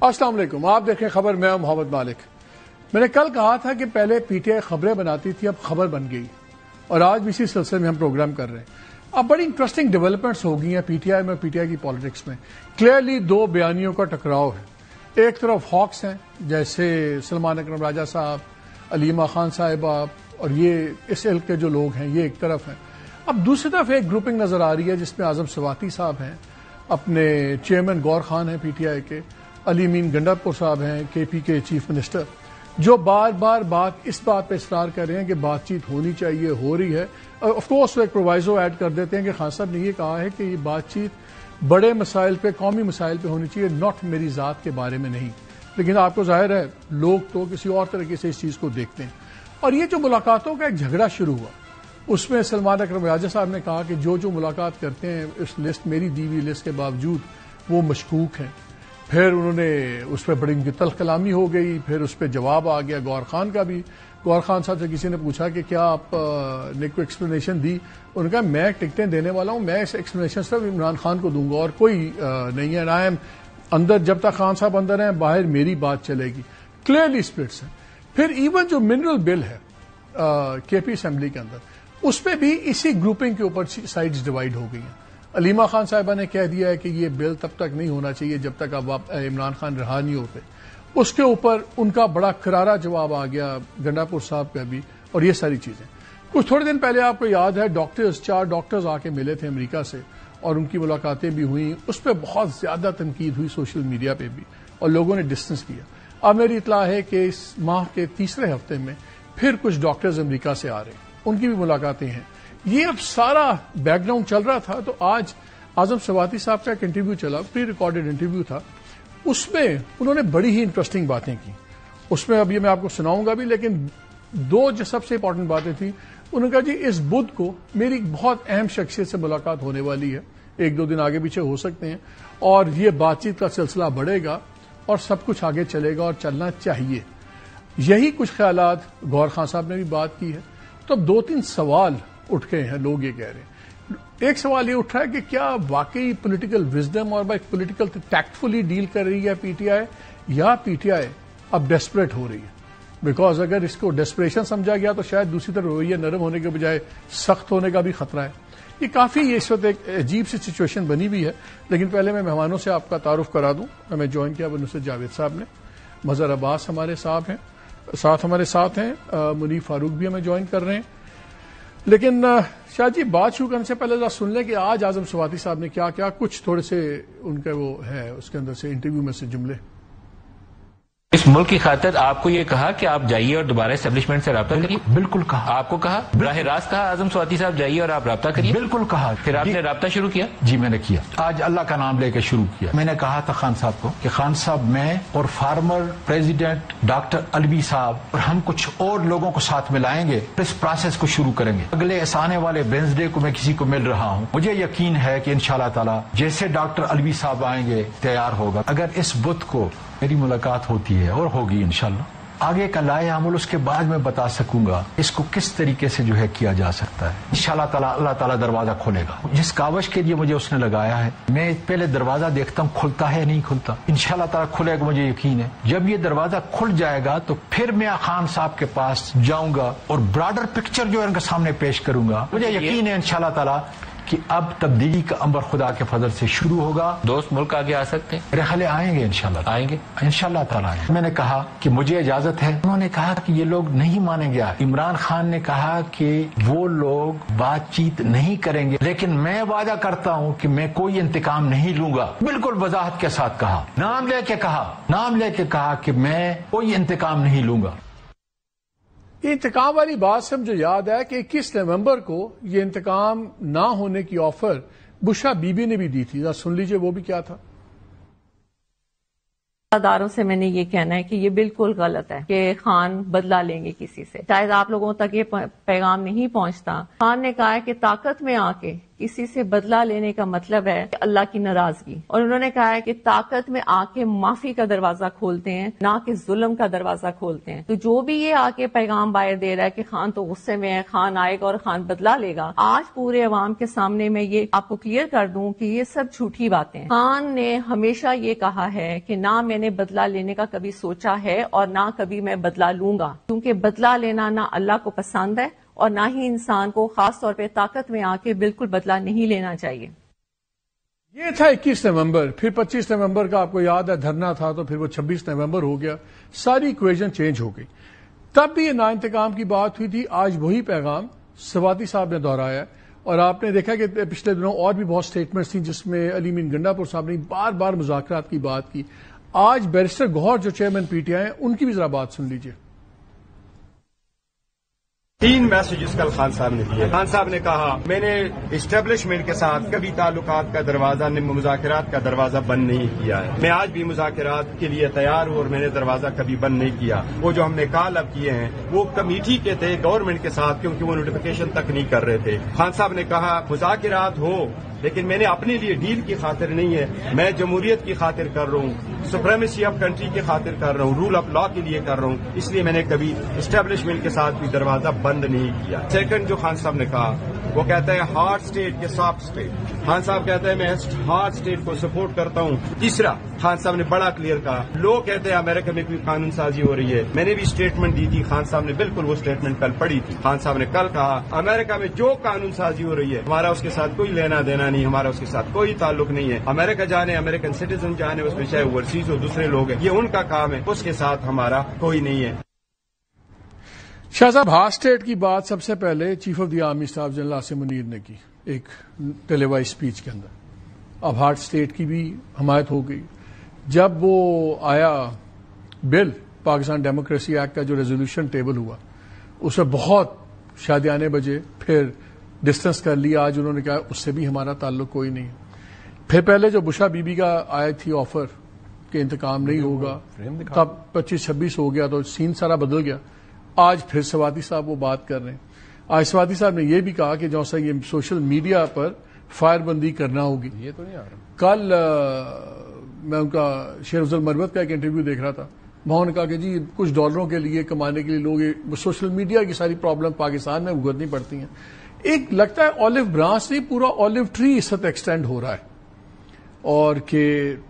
السلام علیکم، آپ دیکھیں خبر، میں ہوں محمد مالک۔ میں نے کل کہا تھا کہ پہلے پی ٹی آئی خبریں بناتی تھی، اب خبر بن گئی، اور آج بھی اسی سلسلے میں ہم پروگرام کر رہے ہیں۔ اب بڑی انٹرسٹنگ ڈیولپمنٹس ہو گئی ہیں پی ٹی آئی میں، پی ٹی آئی کی پالیٹکس میں۔ کلیئرلی دو بیانیوں کا ٹکراؤ ہے۔ ایک طرف ہاکس ہیں جیسے سلمان اکرم راجہ صاحب، علیمہ خان صاحبہ، اور یہ اس علق کے جو لوگ ہیں یہ ایک طرف ہیں۔ اب دوسری طرف ایک گروپنگ نظر آ رہی ہے جس میں اعظم سواتی صاحب ہیں، اپنے چیئرمین گور خان ہیں پی ٹی آئی کے، علی امین گنڈاپور صاحب ہیں کے پی کے چیف منسٹر، جو بار بار اس بات پہ اصرار کر رہے ہیں کہ بات چیت ہونی چاہیے، ہو رہی ہے۔ آف کورس وہ ایک پرووائزو ایڈ کر دیتے ہیں کہ خان صاحب نے یہ کہا ہے کہ یہ بات چیت بڑے مسائل پہ، قومی مسائل پہ ہونی چاہیے، ناٹ میری ذات کے بارے میں نہیں۔ لیکن آپ کو ظاہر ہے لوگ تو کسی اور طریقے سے اس چیز کو دیکھتے ہیں۔ اور یہ جو ملاقاتوں کا ایک جھگڑا شروع ہوا، اس میں سلمان اکرم راجہ صاحب نے کہا کہ جو ملاقات کرتے ہیں اس لسٹ، میری دی ہوئی لسٹ کے باوجود وہ مشکوک ہیں۔ پھر انہوں نے اس پہ بڑی تلخ کلامی ہو گئی، پھر اس پہ جواب آ گیا گور خان کا بھی۔ گور خان صاحب سے کسی نے پوچھا کہ کیا آپ نے کوئی ایکسپلینیشن دی؟ انہوں نے کہا میں ٹکٹیں دینے والا ہوں، میں اس ایکسپلینیشن صرف عمران خان کو دوں گا اور کوئی نہیں ہے، نہ اندر جب تک خان صاحب اندر ہیں باہر میری بات چلے گی۔ کلیئرلی اسپلٹس ہیں۔ پھر ایون جو منرل بل ہے کے پی اسمبلی کے اندر، اس پہ بھی اسی گروپنگ کے اوپر سائڈز ڈیوائیڈ ہو گئی ہیں۔ علیمہ خان صاحبہ نے کہہ دیا ہے کہ یہ بل تب تک نہیں ہونا چاہیے جب تک اب عمران خان رہا نہیں ہوتے۔ اس کے اوپر ان کا بڑا کرارا جواب آ گیا گنڈاپور صاحب کا بھی، اور یہ ساری چیزیں۔ کچھ تھوڑے دن پہلے آپ کو یاد ہے 4 ڈاکٹرز آ کے ملے تھے امریکہ سے، اور ان کی ملاقاتیں بھی ہوئیں، اس پہ بہت زیادہ تنقید ہوئی سوشل میڈیا پہ بھی، اور لوگوں نے ڈسٹنس کیا۔ اب میری اطلاع ہے کہ اس ماہ کے تیسرے ہفتے میں پھر کچھ ڈاکٹرز امریکہ سے آ رہے ہیں، ان کی بھی ملاقاتیں ہیں۔ یہ اب سارا بیک گراؤنڈ چل رہا تھا، تو آج اعظم سواتی صاحب کا ایک انٹرویو چلا، پری ریکارڈڈ انٹرویو تھا، اس میں انہوں نے بڑی ہی انٹرسٹنگ باتیں کی۔ اس میں اب یہ میں آپ کو سناؤں گا بھی، لیکن دو جو سب سے امپورٹنٹ باتیں تھیں، انہوں نے کہا جی اس بدھ کو میری بہت اہم شخصیت سے ملاقات ہونے والی ہے، 1-2 دن آگے پیچھے ہو سکتے ہیں، اور یہ بات چیت کا سلسلہ بڑھے گا اور سب کچھ آگے چلے گا اور چلنا چاہیے۔ یہی کچھ خیالات گور خان صاحب نے بھی بات کی ہے۔ تو اب 2-3 سوال اٹھ گئے ہیں، لوگ یہ کہہ رہے ہیں۔ ایک سوال یہ اٹھ رہا ہے کہ کیا واقعی پولیٹیکل وزڈم اور پولیٹیکل ٹیکٹفلی ڈیل کر رہی ہے پی ٹی آئی، یا پی ٹی آئی اب ڈیسپریٹ ہو رہی ہے؟ بیکاز اگر اس کو ڈیسپریشن سمجھا گیا تو شاید دوسری طرف رویہ نرم ہونے کے بجائے سخت ہونے کا بھی خطرہ ہے۔ یہ کافی اس وقت ایک عجیب سی سچویشن بنی ہوئی ہے۔ لیکن پہلے میں مہمانوں سے آپ کا تعارف کرا دوں۔ ہمیں جوائن کیا نصرت جاوید صاحب نے، مظہر عباس ہمارے ہمارے ساتھ ہیں، منیف فاروق بھی ہمیں جوائن کر رہے ہیں۔ لیکن شاید جی بات شروع کرنے سے پہلے ذرا سن لیں کہ آج اعظم سواتی صاحب نے کیا کیا، کچھ تھوڑے سے ان کا وہ ہے اس کے اندر سے انٹرویو میں سے جملے۔ اس ملک کی خاطر آپ کو یہ کہا کہ آپ جائیے اور دوبارہ اسٹیبلشمنٹ سے رابطہ کریے؟ بالکل کہا۔ آپ کو کہا براہ راست کہا اعظم سواتی صاحب جائیے اور آپ رابطہ کریے؟ بالکل کہا۔ پھر آپ نے رابطہ شروع کیا؟ جی میں نے کیا، آج اللہ کا نام لے کے شروع کیا۔ میں نے کہا تھا خان صاحب کو کہ خان صاحب میں اور فارمر پریزیڈنٹ ڈاکٹر الوی صاحب اور ہم کچھ اور لوگوں کو ساتھ ملائیں گے، اس پروسیس کو شروع کریں گے۔ اگلے آنے والے وینسڈے کو میں کسی کو مل رہا ہوں، مجھے یقین ہے کہ انشاءاللہ تعالی جیسے ڈاکٹر الوی صاحب آئیں گے تیار ہوگا۔ اگر اس بدھ کو میری ملاقات ہوتی ہے اور ہوگی انشاءاللہ، آگے کا لائے عمل اس کے بعد میں بتا سکوں گا اس کو کس طریقے سے جو ہے کیا جا سکتا ہے۔ انشاءاللہ تعالی اللہ تعالیٰ دروازہ کھولے گا۔ جس کاوش کے لیے مجھے اس نے لگایا ہے، میں پہلے دروازہ دیکھتا ہوں کھلتا ہے نہیں کھلتا، انشاءاللہ تعالیٰ کھلے گا، مجھے یقین ہے۔ جب یہ دروازہ کھل جائے گا تو پھر میں خان صاحب کے پاس جاؤں گا اور براڈر پکچر جو ہے ان کے سامنے پیش کروں گا۔ مجھے یقین ہے انشاءاللہ تعالیٰ کہ اب تبدیلی کا امر خدا کے فضل سے شروع ہوگا۔ دوست ملک آگے آ سکتے ہیں؟ میرے خیال آئیں گے انشاءاللہ، آئیں گے انشاءاللہ تعالیٰ۔ میں نے کہا کہ مجھے اجازت ہے، انہوں نے کہا کہ یہ لوگ نہیں مانیں گے۔ عمران خان نے کہا کہ وہ لوگ بات چیت نہیں کریں گے، لیکن میں وعدہ کرتا ہوں کہ میں کوئی انتقام نہیں لوں گا۔ بالکل وضاحت کے ساتھ کہا، نام لے کے کہا کہ میں کوئی انتقام نہیں لوں گا۔ یہ انتقام والی بات سے مجھے یاد ہے کہ 21 نومبر کو یہ انتقام نہ ہونے کی آفر بشرا بی بی نے بھی دی تھی، ذرا سن لیجئے وہ بھی کیا تھا۔ اداروں سے میں نے یہ کہنا ہے کہ یہ بالکل غلط ہے کہ خان بدلہ لیں گے کسی سے، شاید آپ لوگوں تک یہ پیغام نہیں پہنچتا۔ خان نے کہا ہے کہ طاقت میں آ کے کسی سے بدلہ لینے کا مطلب ہے اللہ کی ناراضگی، اور انہوں نے کہا ہے کہ طاقت میں آ کے معافی کا دروازہ کھولتے ہیں، نہ کہ ظلم کا دروازہ کھولتے ہیں۔ تو جو بھی یہ آ کے پیغام باہر دے رہا ہے کہ خان تو غصے میں ہے، خان آئے گا اور خان بدلہ لے گا، آج پورے عوام کے سامنے میں یہ آپ کو کلیئر کر دوں کہ یہ سب جھوٹی باتیں ہیں۔ خان نے ہمیشہ یہ کہا ہے کہ نہ میں نے بدلہ لینے کا کبھی سوچا ہے اور نہ کبھی میں بدلہ لوں گا، کیونکہ بدلہ لینا نہ اللہ کو پسند ہے اور نہ ہی انسان کو خاص طور پہ طاقت میں آ کے بالکل بدلہ نہیں لینا چاہیے۔ یہ تھا 21 نومبر، پھر 25 نومبر کا آپ کو یاد ہے دھرنا تھا، تو پھر وہ 26 نومبر ہو گیا، ساری ایکویژن چینج ہو گئی۔ تب بھی یہ ناانتقام کی بات ہوئی تھی، آج وہی پیغام سواتی صاحب نے دہرایا، اور آپ نے دیکھا کہ پچھلے دنوں اور بھی بہت سٹیٹمنٹس تھیں جس میں علی مین گنڈا پور صاحب نے بار بار مذاکرات کی بات کی۔ آج بیرسٹر گوہر جو چیئرمین پی ٹی آئی ہیں، ان کی بھی ذرا بات سن لیجیے۔ 3 میسجز کل خان صاحب نے دیے۔ خان صاحب نے کہا میں نے اسٹیبلشمنٹ کے ساتھ کبھی تعلقات کا دروازہ مذاکرات کا دروازہ بند نہیں کیا ہے، میں آج بھی مذاکرات کے لیے تیار ہوں اور میں نے دروازہ کبھی بند نہیں کیا۔ وہ جو ہم نے کال اب کیے ہیں وہ کمیٹی کے تھے گورنمنٹ کے ساتھ، کیونکہ وہ نوٹیفیکیشن تک نہیں کر رہے تھے۔ خان صاحب نے کہا مذاکرات ہو لیکن میں نے اپنے لیے ڈیل کی خاطر نہیں ہے، میں جمہوریت کی خاطر کر رہا ہوں، سپریمیسی آف کنٹری کی خاطر کر رہا ہوں، رول آف لا کے لیے کر رہا ہوں، اس لیے میں نے کبھی اسٹیبلشمنٹ کے ساتھ بھی دروازہ بند نہیں کیا۔ سیکنڈ جو خان صاحب نے کہا وہ کہتا ہے ہارڈ اسٹیٹ کے سافٹ اسٹیٹ۔ خان صاحب کہتا ہے میں ہارڈ اسٹیٹ کو سپورٹ کرتا ہوں۔ تیسرا خان صاحب نے بڑا کلیئر کہا، لوگ کہتے ہیں امریکہ میں کوئی قانون سازی ہو رہی ہے، میں نے بھی اسٹیٹمنٹ دی تھی، خان صاحب نے بالکل وہ اسٹیٹمنٹ کل پڑھی تھی۔ خان صاحب نے کل کہا امریکہ میں جو قانون سازی ہو رہی ہے ہمارا اس کے ساتھ کوئی لینا دینا نہیں، ہمارا اس کے ساتھ کوئی تعلق نہیں ہے، امریکہ جانے امریکن سٹیزن جانے اس میں چاہے اوورسیز ہو دوسرے لوگ ہیں، یہ ان کا کام ہے، اس کے ساتھ ہمارا کوئی نہیں ہے۔ شاہ صاحب ہارڈ اسٹیٹ کی بات سب سے پہلے chief of the army staff general Asim Munir نے کی ایک ٹیلی وائز اسپیچ کے اندر، اب ہارڈ اسٹیٹ کی بھی حمایت ہو گئی۔ جب وہ آیا بل پاکستان ڈیموکریسی ایکٹ کا جو ریزولوشن ٹیبل ہوا اس میں بہت شادیانے بجے، پھر ڈسٹنس کر لیا، آج انہوں نے کہا اس سے بھی ہمارا تعلق کوئی نہیں۔ پھر پہلے جو بشا بی بی کا آئی تھی آفر کہ انتقام نہیں ہوگا، تب 25-26 ہو گیا تو سین سارا بدل گیا۔ آج پھر سواتی صاحب وہ بات کر رہے ہیں۔ آج سواتی صاحب نے یہ بھی کہا کہ جو سا یہ سوشل میڈیا پر فائر بندی کرنا ہوگی۔ یہ تو نہیں آ رہا۔ کل میں ان کا شیر افضل مروت کا ایک انٹرویو دیکھ رہا تھا، وہاں نے کہا کہ جی کچھ ڈالروں کے لیے کمانے کے لیے لوگ سوشل میڈیا کی ساری پرابلم پاکستان میں بھگتنی پڑتی ہیں۔ ایک لگتا ہے آلیو برانچ نہیں، پورا آلیو ٹری اس وقت ایکسٹینڈ ہو رہا ہے، اور کہ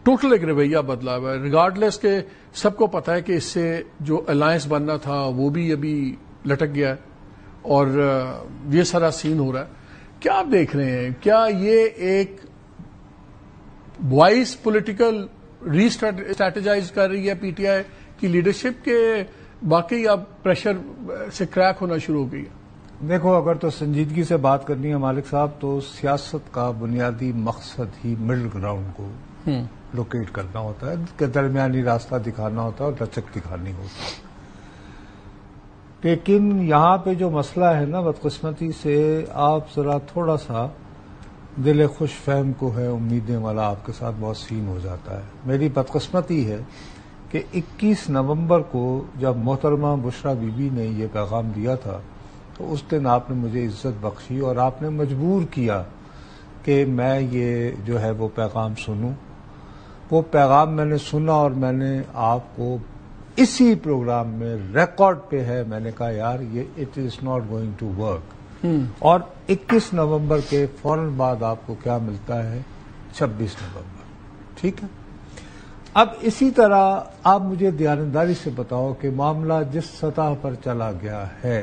ٹوٹل ایک رویہ بدلا ہوا ہے، ریگارڈلیس کہ سب کو پتا ہے کہ اس سے جو الائنس بننا تھا وہ بھی ابھی لٹک گیا ہے، اور یہ سارا سین ہو رہا ہے۔ کیا آپ دیکھ رہے ہیں، کیا یہ ایک وائز پولیٹیکل ری اسٹریٹجائز کر رہی ہے پی ٹی آئی کی لیڈرشپ کے واقعی اب پریشر سے کریک ہونا شروع ہو گئی ہے؟ دیکھو، اگر تو سنجیدگی سے بات کرنی ہے مالک صاحب، تو سیاست کا بنیادی مقصد ہی مڈل گراؤنڈ کو لوکیٹ کرنا ہوتا ہے، کہ درمیانی راستہ دکھانا ہوتا ہے اور لچک دکھانی ہوتی ہے۔ لیکن یہاں پہ جو مسئلہ ہے نا، بدقسمتی سے آپ ذرا تھوڑا سا دل خوش فہم کو ہے امیدیں والا، آپ کے ساتھ بہت سین ہو جاتا ہے۔ میری بدقسمتی ہے کہ 21 نومبر کو جب محترمہ بشرا بی بی نے یہ پیغام دیا تھا تو اس دن آپ نے مجھے عزت بخشی اور آپ نے مجبور کیا کہ میں یہ جو ہے وہ پیغام سنوں۔ وہ پیغام میں نے سنا اور میں نے آپ کو اسی پروگرام میں ریکارڈ پہ ہے، میں نے کہا یار یہ it is not going to work. اور 21 نومبر کے فوراً بعد آپ کو کیا ملتا ہے؟ 26 نومبر، ٹھیک ہے۔ اب اسی طرح آپ مجھے دیانتداری سے بتاؤ کہ معاملہ جس سطح پر چلا گیا ہے،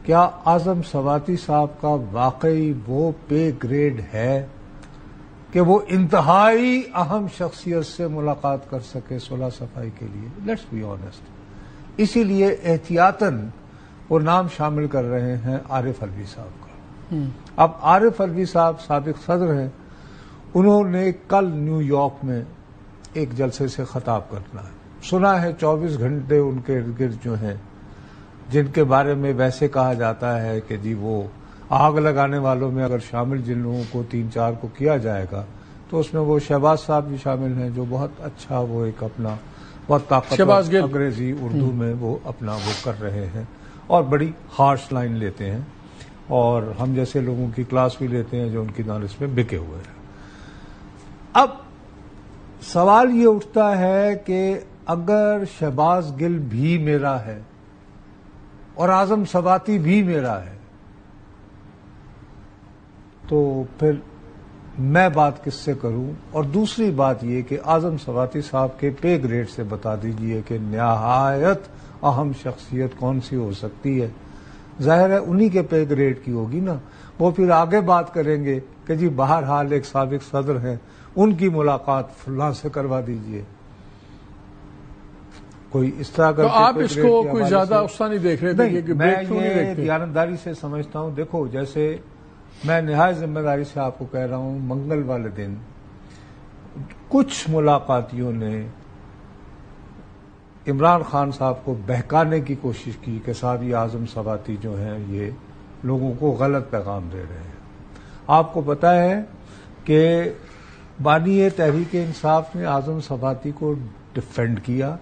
کیا اعظم سواتی صاحب کا واقعی وہ پے گریڈ ہے کہ وہ انتہائی اہم شخصیت سے ملاقات کر سکے صلح صفائی کے لیے؟ Let's be honest. اسی لیے احتیاطاً وہ نام شامل کر رہے ہیں عارف علوی صاحب کا۔ اب عارف علوی صاحب سابق صدر ہیں، انہوں نے کل نیو یارک میں ایک جلسے سے خطاب کرنا ہے۔ سنا ہے 24 گھنٹے ان کے ارد گرد جو ہیں، جن کے بارے میں ویسے کہا جاتا ہے کہ جی وہ آگ لگانے والوں میں اگر شامل جن لوگوں کو 3-4 کو کیا جائے گا تو اس میں وہ شہباز صاحب بھی شامل ہیں، جو بہت اچھا وہ ایک اپنا بہت طاقتور انگریزی اردو میں وہ اپنا وہ کر رہے ہیں اور بڑی ہارش لائن لیتے ہیں۔ اور ہم جیسے لوگوں کی کلاس بھی لیتے ہیں جو ان کی نالج میں بکے ہوئے ہیں۔ اب سوال یہ اٹھتا ہے کہ اگر شہباز گل بھی میرا ہے اور اعظم ثباتی بھی میرا ہے تو پھر میں بات کس سے کروں؟ اور دوسری بات یہ کہ اعظم ثباتی صاحب کے پے گریڈ سے بتا دیجئے کہ نہایت اہم شخصیت کون سی ہو سکتی ہے۔ ظاہر ہے انہی کے پے گریڈ کی ہوگی نا، وہ پھر آگے بات کریں گے کہ جی بہرحال ایک سابق صدر ہیں، ان کی ملاقات فلاں سے کروا دیجئے۔ کوئی اس طرح کا تو آپ اس کو کوئی زیادہ افسا نہیں دیکھ رہے تھے کہ میں بریک تھرو نہیں یہ دیکھتے؟ دیانتداری سے سمجھتا ہوں۔ دیکھو جیسے میں نہایت ذمہ داری سے آپ کو کہہ رہا ہوں، منگل والے دن کچھ ملاقاتیوں نے عمران خان صاحب کو بہکانے کی کوشش کی کہ صاحب یہ اعظم ثباتی جو ہیں یہ لوگوں کو غلط پیغام دے رہے ہیں۔ آپ کو پتا ہے کہ بانی تحریک انصاف نے اعظم ثباتی کو ڈیفینڈ کیا،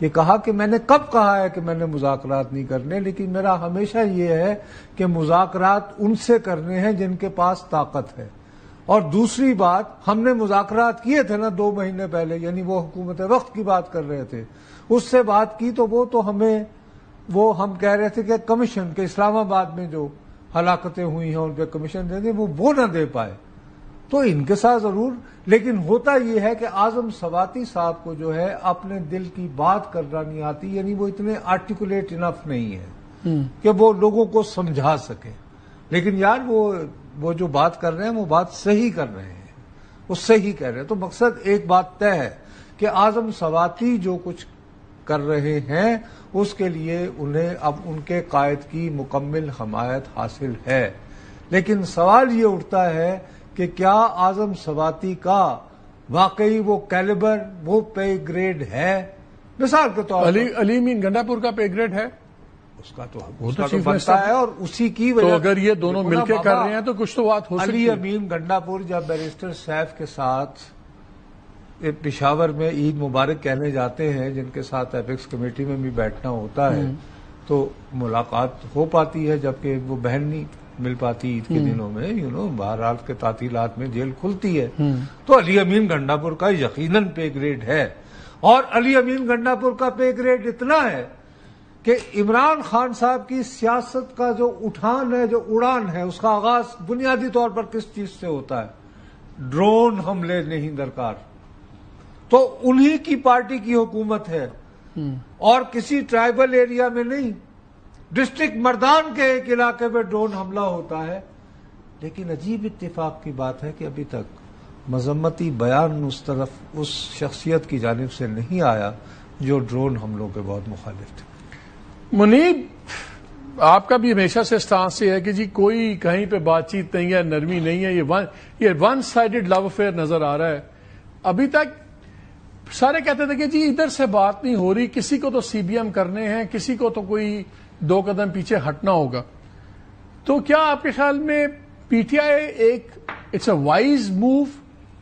یہ کہا کہ میں نے کب کہا ہے کہ میں نے مذاکرات نہیں کرنے، لیکن میرا ہمیشہ یہ ہے کہ مذاکرات ان سے کرنے ہیں جن کے پاس طاقت ہے۔ اور دوسری بات، ہم نے مذاکرات کیے تھے نا 2 مہینے پہلے، یعنی وہ حکومت وقت کی بات کر رہے تھے، اس سے بات کی تو وہ ہم کہہ رہے تھے کہ کمیشن کے اسلام آباد میں جو ہلاکتیں ہوئی ہیں ان پہ کمیشن دے دیں، وہ نہ دے پائے تو ان کے ساتھ ضرور۔ لیکن ہوتا یہ ہے کہ اعظم ثباتی صاحب کو جو ہے اپنے دل کی بات کرنا نہیں آتی، یعنی وہ اتنے آرٹیکولیٹ انف نہیں ہے کہ وہ لوگوں کو سمجھا سکے۔ لیکن یار وہ جو بات کر رہے ہیں وہ بات صحیح کر رہے ہیں، وہ صحیح کہہ رہے ہیں۔ تو مقصد ایک بات طے ہے کہ اعظم ثباتی جو کچھ کر رہے ہیں اس کے لیے انہیں اب ان کے قائد کی مکمل حمایت حاصل ہے۔ لیکن سوال یہ اٹھتا ہے کہ کیا اعظم ثباتی کا واقعی وہ کیلیبر، وہ پے گریڈ ہے؟ مثال کے طور پر علی امین گنڈا پور کا پے گریڈ ہے، اس کا تو چیف بنتا ہے، اور اسی کی وجہ تو اگر یہ دونوں مل کے کر رہے ہیں تو کچھ تو بات ہو سکتی علی ہے۔ امین گنڈا پور جب بیرسٹر سیف کے ساتھ پشاور میں عید مبارک کہنے جاتے ہیں، جن کے ساتھ ایپکس کمیٹی میں بھی بیٹھنا ہوتا ہے، تو ملاقات ہو پاتی ہے، جبکہ وہ بہن نہیں مل پاتی عید کے دنوں میں، بہرحال کے تعطیلات میں جیل کھلتی ہے۔ تو علی امین گنڈا پور کا یقیناً پے گریڈ ہے، اور علی امین گنڈا پور کا پے گریڈ اتنا ہے کہ عمران خان صاحب کی سیاست کا جو اٹھان ہے، جو اڑان ہے، اس کا آغاز بنیادی طور پر کس چیز سے ہوتا ہے؟ ڈرون حملے نہیں درکار، تو انہی کی پارٹی کی حکومت ہے، اور کسی ٹرائبل ایریا میں نہیں، ڈسٹرکٹ مردان کے ایک علاقے میں ڈرون حملہ ہوتا ہے۔ لیکن عجیب اتفاق کی بات ہے کہ ابھی تک مذمتی بیان اس شخصیت کی جانب سے نہیں آیا جو ڈرون حملوں کے بہت مخالف تھے۔ منیب، آپ کا بھی ہمیشہ سے اسٹانس یہ ہے کہ جی کوئی کہیں پہ بات چیت نہیں ہے، نرمی نہیں ہے، یہ ون سائیڈڈ لو افیئر نظر آ رہا ہے۔ ابھی تک سارے کہتے تھے کہ جی ادھر سے بات نہیں ہو رہی، کسی کو تو سی بی ایم کرنے ہیں، کسی کو تو کوئی 2 قدم پیچھے ہٹنا ہوگا۔ تو کیا آپ کے خیال میں P T I it's a wise move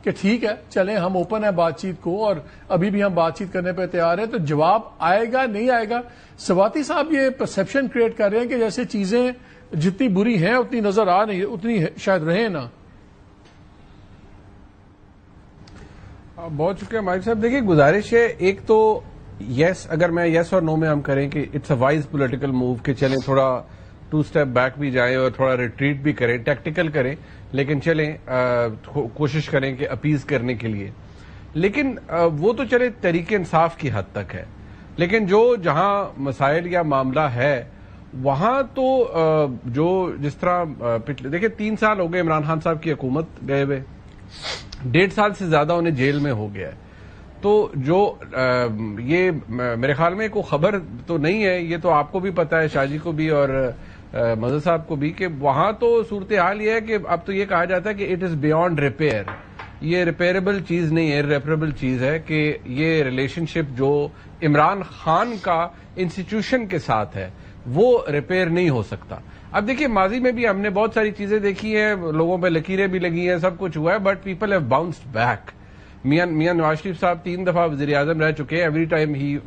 کہ ٹھیک ہے چلیں ہم اوپن ہیں بات چیت کو، اور ابھی بھی ہم بات چیت کرنے پہ تیار ہیں، تو جواب آئے گا نہیں آئے گا؟ ثباتی صاحب یہ پرسپشن کریٹ کر رہے ہیں کہ جیسے چیزیں جتنی بری ہیں اتنی نظر آ نہیں، اتنی شاید رہیں نا۔ بہت شکریہ مالک صاحب۔ دیکھیے گزارش ہے، ایک تو یس، اگر میں یس اور نو میں ہم کریں کہ it's a wise political move کہ چلیں تھوڑا 2 اسٹیپ بیک بھی جائیں اور تھوڑا ریٹریٹ بھی کریں، ٹیکٹیکل کریں، لیکن چلیں کوشش کریں کہ اپیز کرنے کے لیے۔ لیکن وہ تو چلے تحریک انصاف کی حد تک ہے، لیکن جہاں مسائل یا معاملہ ہے وہاں تو جو جس طرح دیکھیں 3 سال ہو گئے عمران خان صاحب کی حکومت گئے ہوئے، 1.5 سال سے زیادہ انہیں جیل میں ہو گیا ہے۔ تو جو یہ میرے خیال میں کوئی خبر تو نہیں ہے، یہ تو آپ کو بھی پتا ہے، شاہ جی کو بھی اور مظہر صاحب کو بھی، کہ وہاں تو صورتحال یہ ہے کہ اب تو یہ کہا جاتا ہے کہ اٹ از بیونڈ ریپیئر، یہ ریپیئربل چیز نہیں ہے، ریپیئربل چیز ہے، کہ یہ ریلیشن شپ جو عمران خان کا انسٹیٹیوشن کے ساتھ ہے وہ ریپیئر نہیں ہو سکتا۔ اب دیکھیے ماضی میں بھی ہم نے بہت ساری چیزیں دیکھی ہیں، لوگوں پہ لکیریں بھی لگی ہیں، سب کچھ ہوا ہے، but people have باؤنسڈ back. Mian Nawaz Sharif صاحب 3 دفعہ وزیر اعظم رہ چکے ہیں، every time he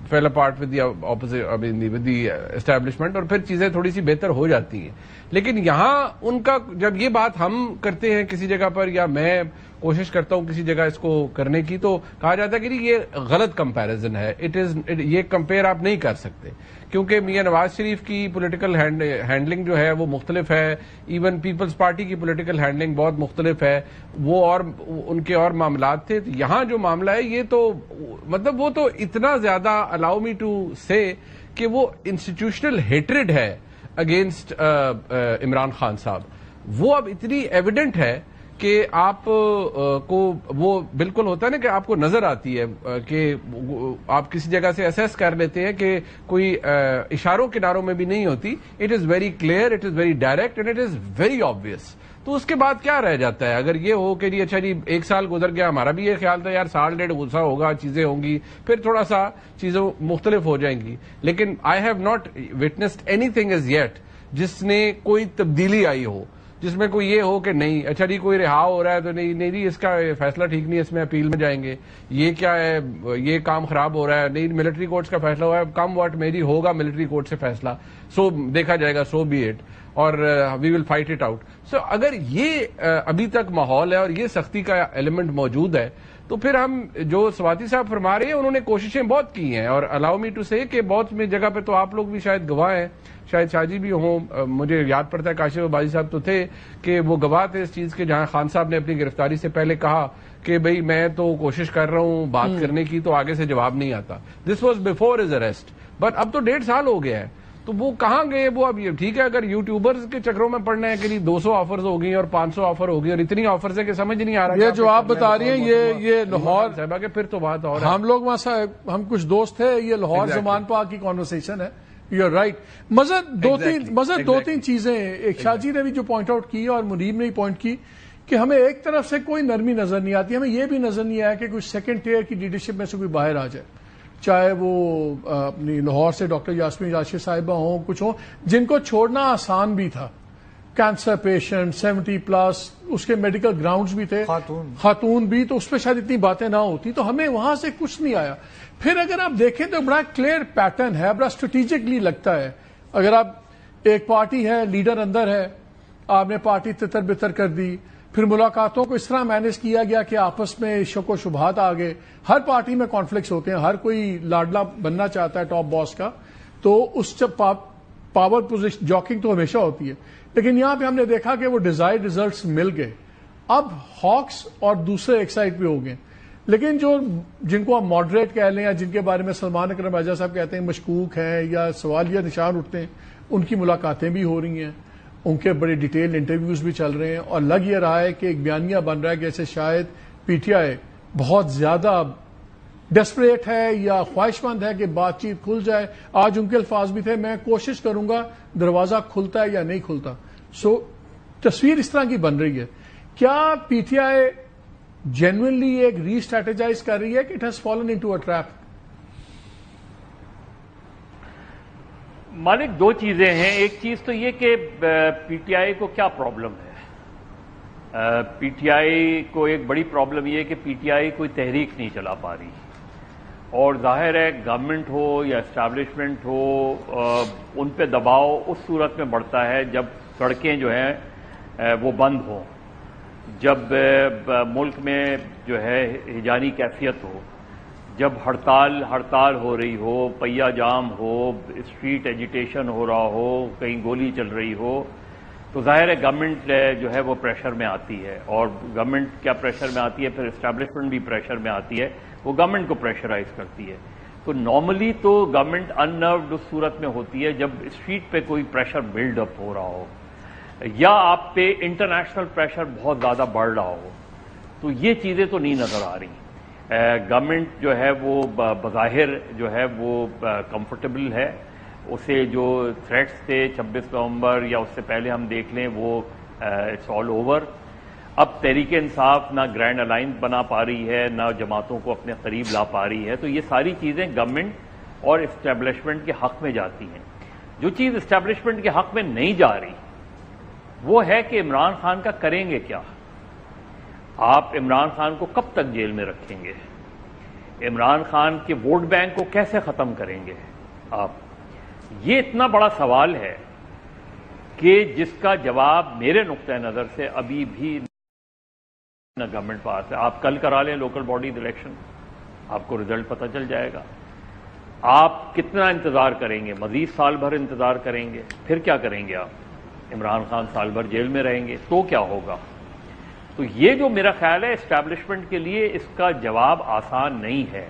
fell apart with the opposite, I mean with the establishment, اور پھر چیزیں تھوڑی سی بہتر ہو جاتی ہیں. لیکن یہاں ان کا جب یہ بات ہم کرتے ہیں کسی جگہ پر, یا میں کوشش کرتا ہوں کسی جگہ اس کو کرنے کی, تو کہا جاتا ہے کہ یہ غلط کمپیرزن ہے, یہ کمپیئر آپ نہیں کر سکتے, کیونکہ میاں نواز شریف کی پولیٹیکل ہینڈلنگ جو ہے وہ مختلف ہے, ایون پیپلز پارٹی کی پولیٹیکل ہینڈلنگ بہت مختلف ہے, وہ اور ان کے اور معاملات تھے. یہاں جو معاملہ ہے یہ تو مطلب وہ تو اتنا زیادہ, الاؤ می ٹو سے, کہ وہ انسٹیٹیوشنل ہیٹریڈ ہے اگینسٹ عمران خان صاحب, وہ اب اتنی ایویڈنٹ ہے کہ آپ کو وہ بالکل ہوتا ہے نا کہ آپ کو نظر آتی ہے, کہ آپ کسی جگہ سے اسیس کر لیتے ہیں کہ کوئی اشاروں کناروں میں بھی نہیں ہوتی. It is very clear, it is very direct, and it is very obvious. تو اس کے بعد کیا رہ جاتا ہے اگر یہ ہو کہ جی اچھا جی 1 سال گزر گیا, ہمارا بھی یہ خیال تھا یار 1.5 سال غصہ ہوگا, چیزیں ہوں گی, پھر تھوڑا سا چیزیں مختلف ہو جائیں گی. لیکن I have not witnessed any thing as yet جس نے کوئی تبدیلی آئی ہو, جس میں کوئی یہ ہو کہ نہیں اچھا جی کوئی رہا ہو رہا ہے تو نہیں جی اس کا فیصلہ ٹھیک نہیں ہے, اس میں اپیل میں جائیں گے, یہ کیا ہے, یہ کام خراب ہو رہا ہے, نہیں ملٹری کورٹس کا فیصلہ ہوا ہے, کم واٹ میری ہوگا ملٹری کورٹ سے فیصلہ, سو دیکھا جائے گا, سو بی اٹ, اور وی ول فائٹ اٹ آؤٹ. سو اگر یہ ابھی تک ماحول ہے اور یہ سختی کا ایلیمنٹ موجود ہے, تو پھر ہم جو سواتی صاحب فرما رہے ہیں انہوں نے کوششیں بہت کی ہیں, اور الاؤ می ٹو سے کہ بہت جگہ پہ تو آپ لوگ بھی شاید گواہ ہیں, شاید شاہ جی بھی ہوں, مجھے یاد پڑتا ہے کاشف بازی صاحب تو تھے کہ وہ گواہ تھے اس چیز کے, جہاں خان صاحب نے اپنی گرفتاری سے پہلے کہا کہ بھئی میں تو کوشش کر رہا ہوں بات کرنے کی, تو آگے سے جواب نہیں آتا. This was before his arrest, but اب تو 1.5 سال ہو گیا ہے, تو وہ کہاں گئے وہ. اب یہ ٹھیک ہے اگر یوٹیوبرز کے چکروں میں پڑنا ہے کہ 200 آفرز ہو گئی اور 500 آفر ہو گئی اور اتنی آفرز ہے کہ سمجھ نہیں آ رہا. یہ جو آپ بتا رہی ہیں یہ لاہور صاحبہ کے پھر تو بات اور ہم لوگ وہاں ہم کچھ دوست تھے, یہ لاہور زمان پاک کی کانورسیشن ہے. You are right. مزید دو تین چیزیں ایک شاہ جی نے بھی جو پوائنٹ آؤٹ کی اور منیب نے بھی پوائنٹ کی کہ ہمیں ایک طرف سے کوئی نرمی نظر نہیں آتی, ہمیں یہ بھی نظر نہیں آیا کہ کوئی سیکنڈ ٹیئر کی لیڈرشپ میں سے کوئی باہر آ جائے, چاہے وہ اپنی لاہور سے ڈاکٹر یاسمین راشد صاحبہ ہوں, کچھ ہوں جن کو چھوڑنا آسان بھی تھا, کینسر پیشنٹ 70+, اس کے میڈیکل گراؤنڈز بھی تھے, خاتون بھی, تو اس پہ شاید اتنی باتیں نہ ہوتی. تو ہمیں وہاں سے کچھ نہیں آیا. پھر اگر آپ دیکھیں تو بڑا کلیئر پیٹرن ہے, بڑا اسٹریٹجکلی لگتا ہے. اگر آپ ایک پارٹی ہے, لیڈر اندر ہے, آپ نے پارٹی تتر بتر کر دی, پھر ملاقاتوں کو اس طرح مینج کیا گیا کہ آپس میں شک و شبہات آ گئے. ہر پارٹی میں کانفلکٹس ہوتے ہیں, ہر کوئی لاڈلا بننا چاہتا ہے ٹاپ باس کا, تو اس پاور پوزیشن جاکنگ تو ہمیشہ ہوتی ہے. لیکن یہاں پہ ہم نے دیکھا کہ وہ ڈیزائرڈ ریزلٹس مل گئے. اب ہاکس اور دوسرے ایک سائڈ پہ ہو گئے, لیکن جن کو ہم ماڈریٹ کہہ لیں یا جن کے بارے میں سلمان اکرم راجہ صاحب کہتے ہیں مشکوک ہیں یا سوال یا نشان اٹھتے ہیں, ان کی ملاقاتیں بھی ہو رہی ہیں, ان کے بڑے ڈیٹیل انٹرویوز بھی چل رہے ہیں, اور لگ یہ رہا ہے کہ ایک بیانیہ بن رہا ہے کہ ایسے شاید پی ٹی آئی بہت زیادہ ڈیسپریٹ ہے یا خواہش مند ہے کہ بات چیت کھل جائے. آج ان کے الفاظ بھی تھے, میں کوشش کروں گا دروازہ کھلتا ہے یا نہیں کھلتا. سو تصویر اس طرح کی بن رہی ہے. کیا پی ٹی آئی جینوئنلی ایک ری اسٹریٹجائز کر رہی ہے کہ it has fallen into a trap? مالک دو چیزیں ہیں. ایک چیز تو یہ کہ پی ٹی آئی کو کیا پرابلم ہے. پی ٹی آئی کو ایک بڑی پرابلم یہ ہے کہ پی ٹی آئی کوئی تحریک نہیں چلا پا رہی, اور ظاہر ہے گورنمنٹ ہو یا اسٹیبلشمنٹ ہو ان پہ دباؤ اس صورت میں بڑھتا ہے جب سڑکیں جو ہیں وہ بند ہوں, جب ملک میں جو ہے ہجانی کیفیت ہو, جب ہڑتال ہو رہی ہو, پہیہ جام ہو, اسٹریٹ ایجیٹیشن ہو رہا ہو, کہیں گولی چل رہی ہو, تو ظاہر ہے گورنمنٹ جو ہے وہ پریشر میں آتی ہے. اور گورنمنٹ کیا پریشر میں آتی ہے, پھر اسٹیبلشمنٹ بھی پریشر میں آتی ہے, وہ گورنمنٹ کو پریشرائز کرتی ہے. تو نارملی تو گورنمنٹ ان نروڈ اس صورت میں ہوتی ہے جب اسٹریٹ پہ کوئی پریشر بلڈ اپ ہو رہا ہو یا آپ پہ انٹرنیشنل پریشر بہت زیادہ بڑھ رہا ہو. تو یہ چیزیں تو نہیں نظر آ رہی. گورنمنٹ جو ہے وہ بظاہر جو ہے وہ کمفرٹیبل ہے. اسے جو تھریٹس تھے 26 نومبر یا اس سے پہلے ہم دیکھ لیں وہ اٹس آل اوور. اب تحریک انصاف نہ گرینڈ الائنس بنا پا رہی ہے, نہ جماعتوں کو اپنے قریب لا پا رہی ہے. تو یہ ساری چیزیں گورنمنٹ اور اسٹیبلشمنٹ کے حق میں جاتی ہیں. جو چیز اسٹیبلشمنٹ کے حق میں نہیں جا رہی وہ ہے کہ عمران خان کا کریں گے کیا. آپ عمران خان کو کب تک جیل میں رکھیں گے؟ عمران خان کے ووٹ بینک کو کیسے ختم کریں گے آپ؟ یہ اتنا بڑا سوال ہے کہ جس کا جواب میرے نقطۂ نظر سے ابھی بھی نہ گورنمنٹ پاس ہے. آپ کل کرا لیں لوکل باڈیز الیکشن، آپ کو رزلٹ پتہ چل جائے گا. آپ کتنا انتظار کریں گے؟ مزید سال بھر انتظار کریں گے؟ پھر کیا کریں گے آپ؟ عمران خان سال بھر جیل میں رہیں گے تو کیا ہوگا؟ تو یہ جو میرا خیال ہے اسٹیبلشمنٹ کے لیے اس کا جواب آسان نہیں ہے.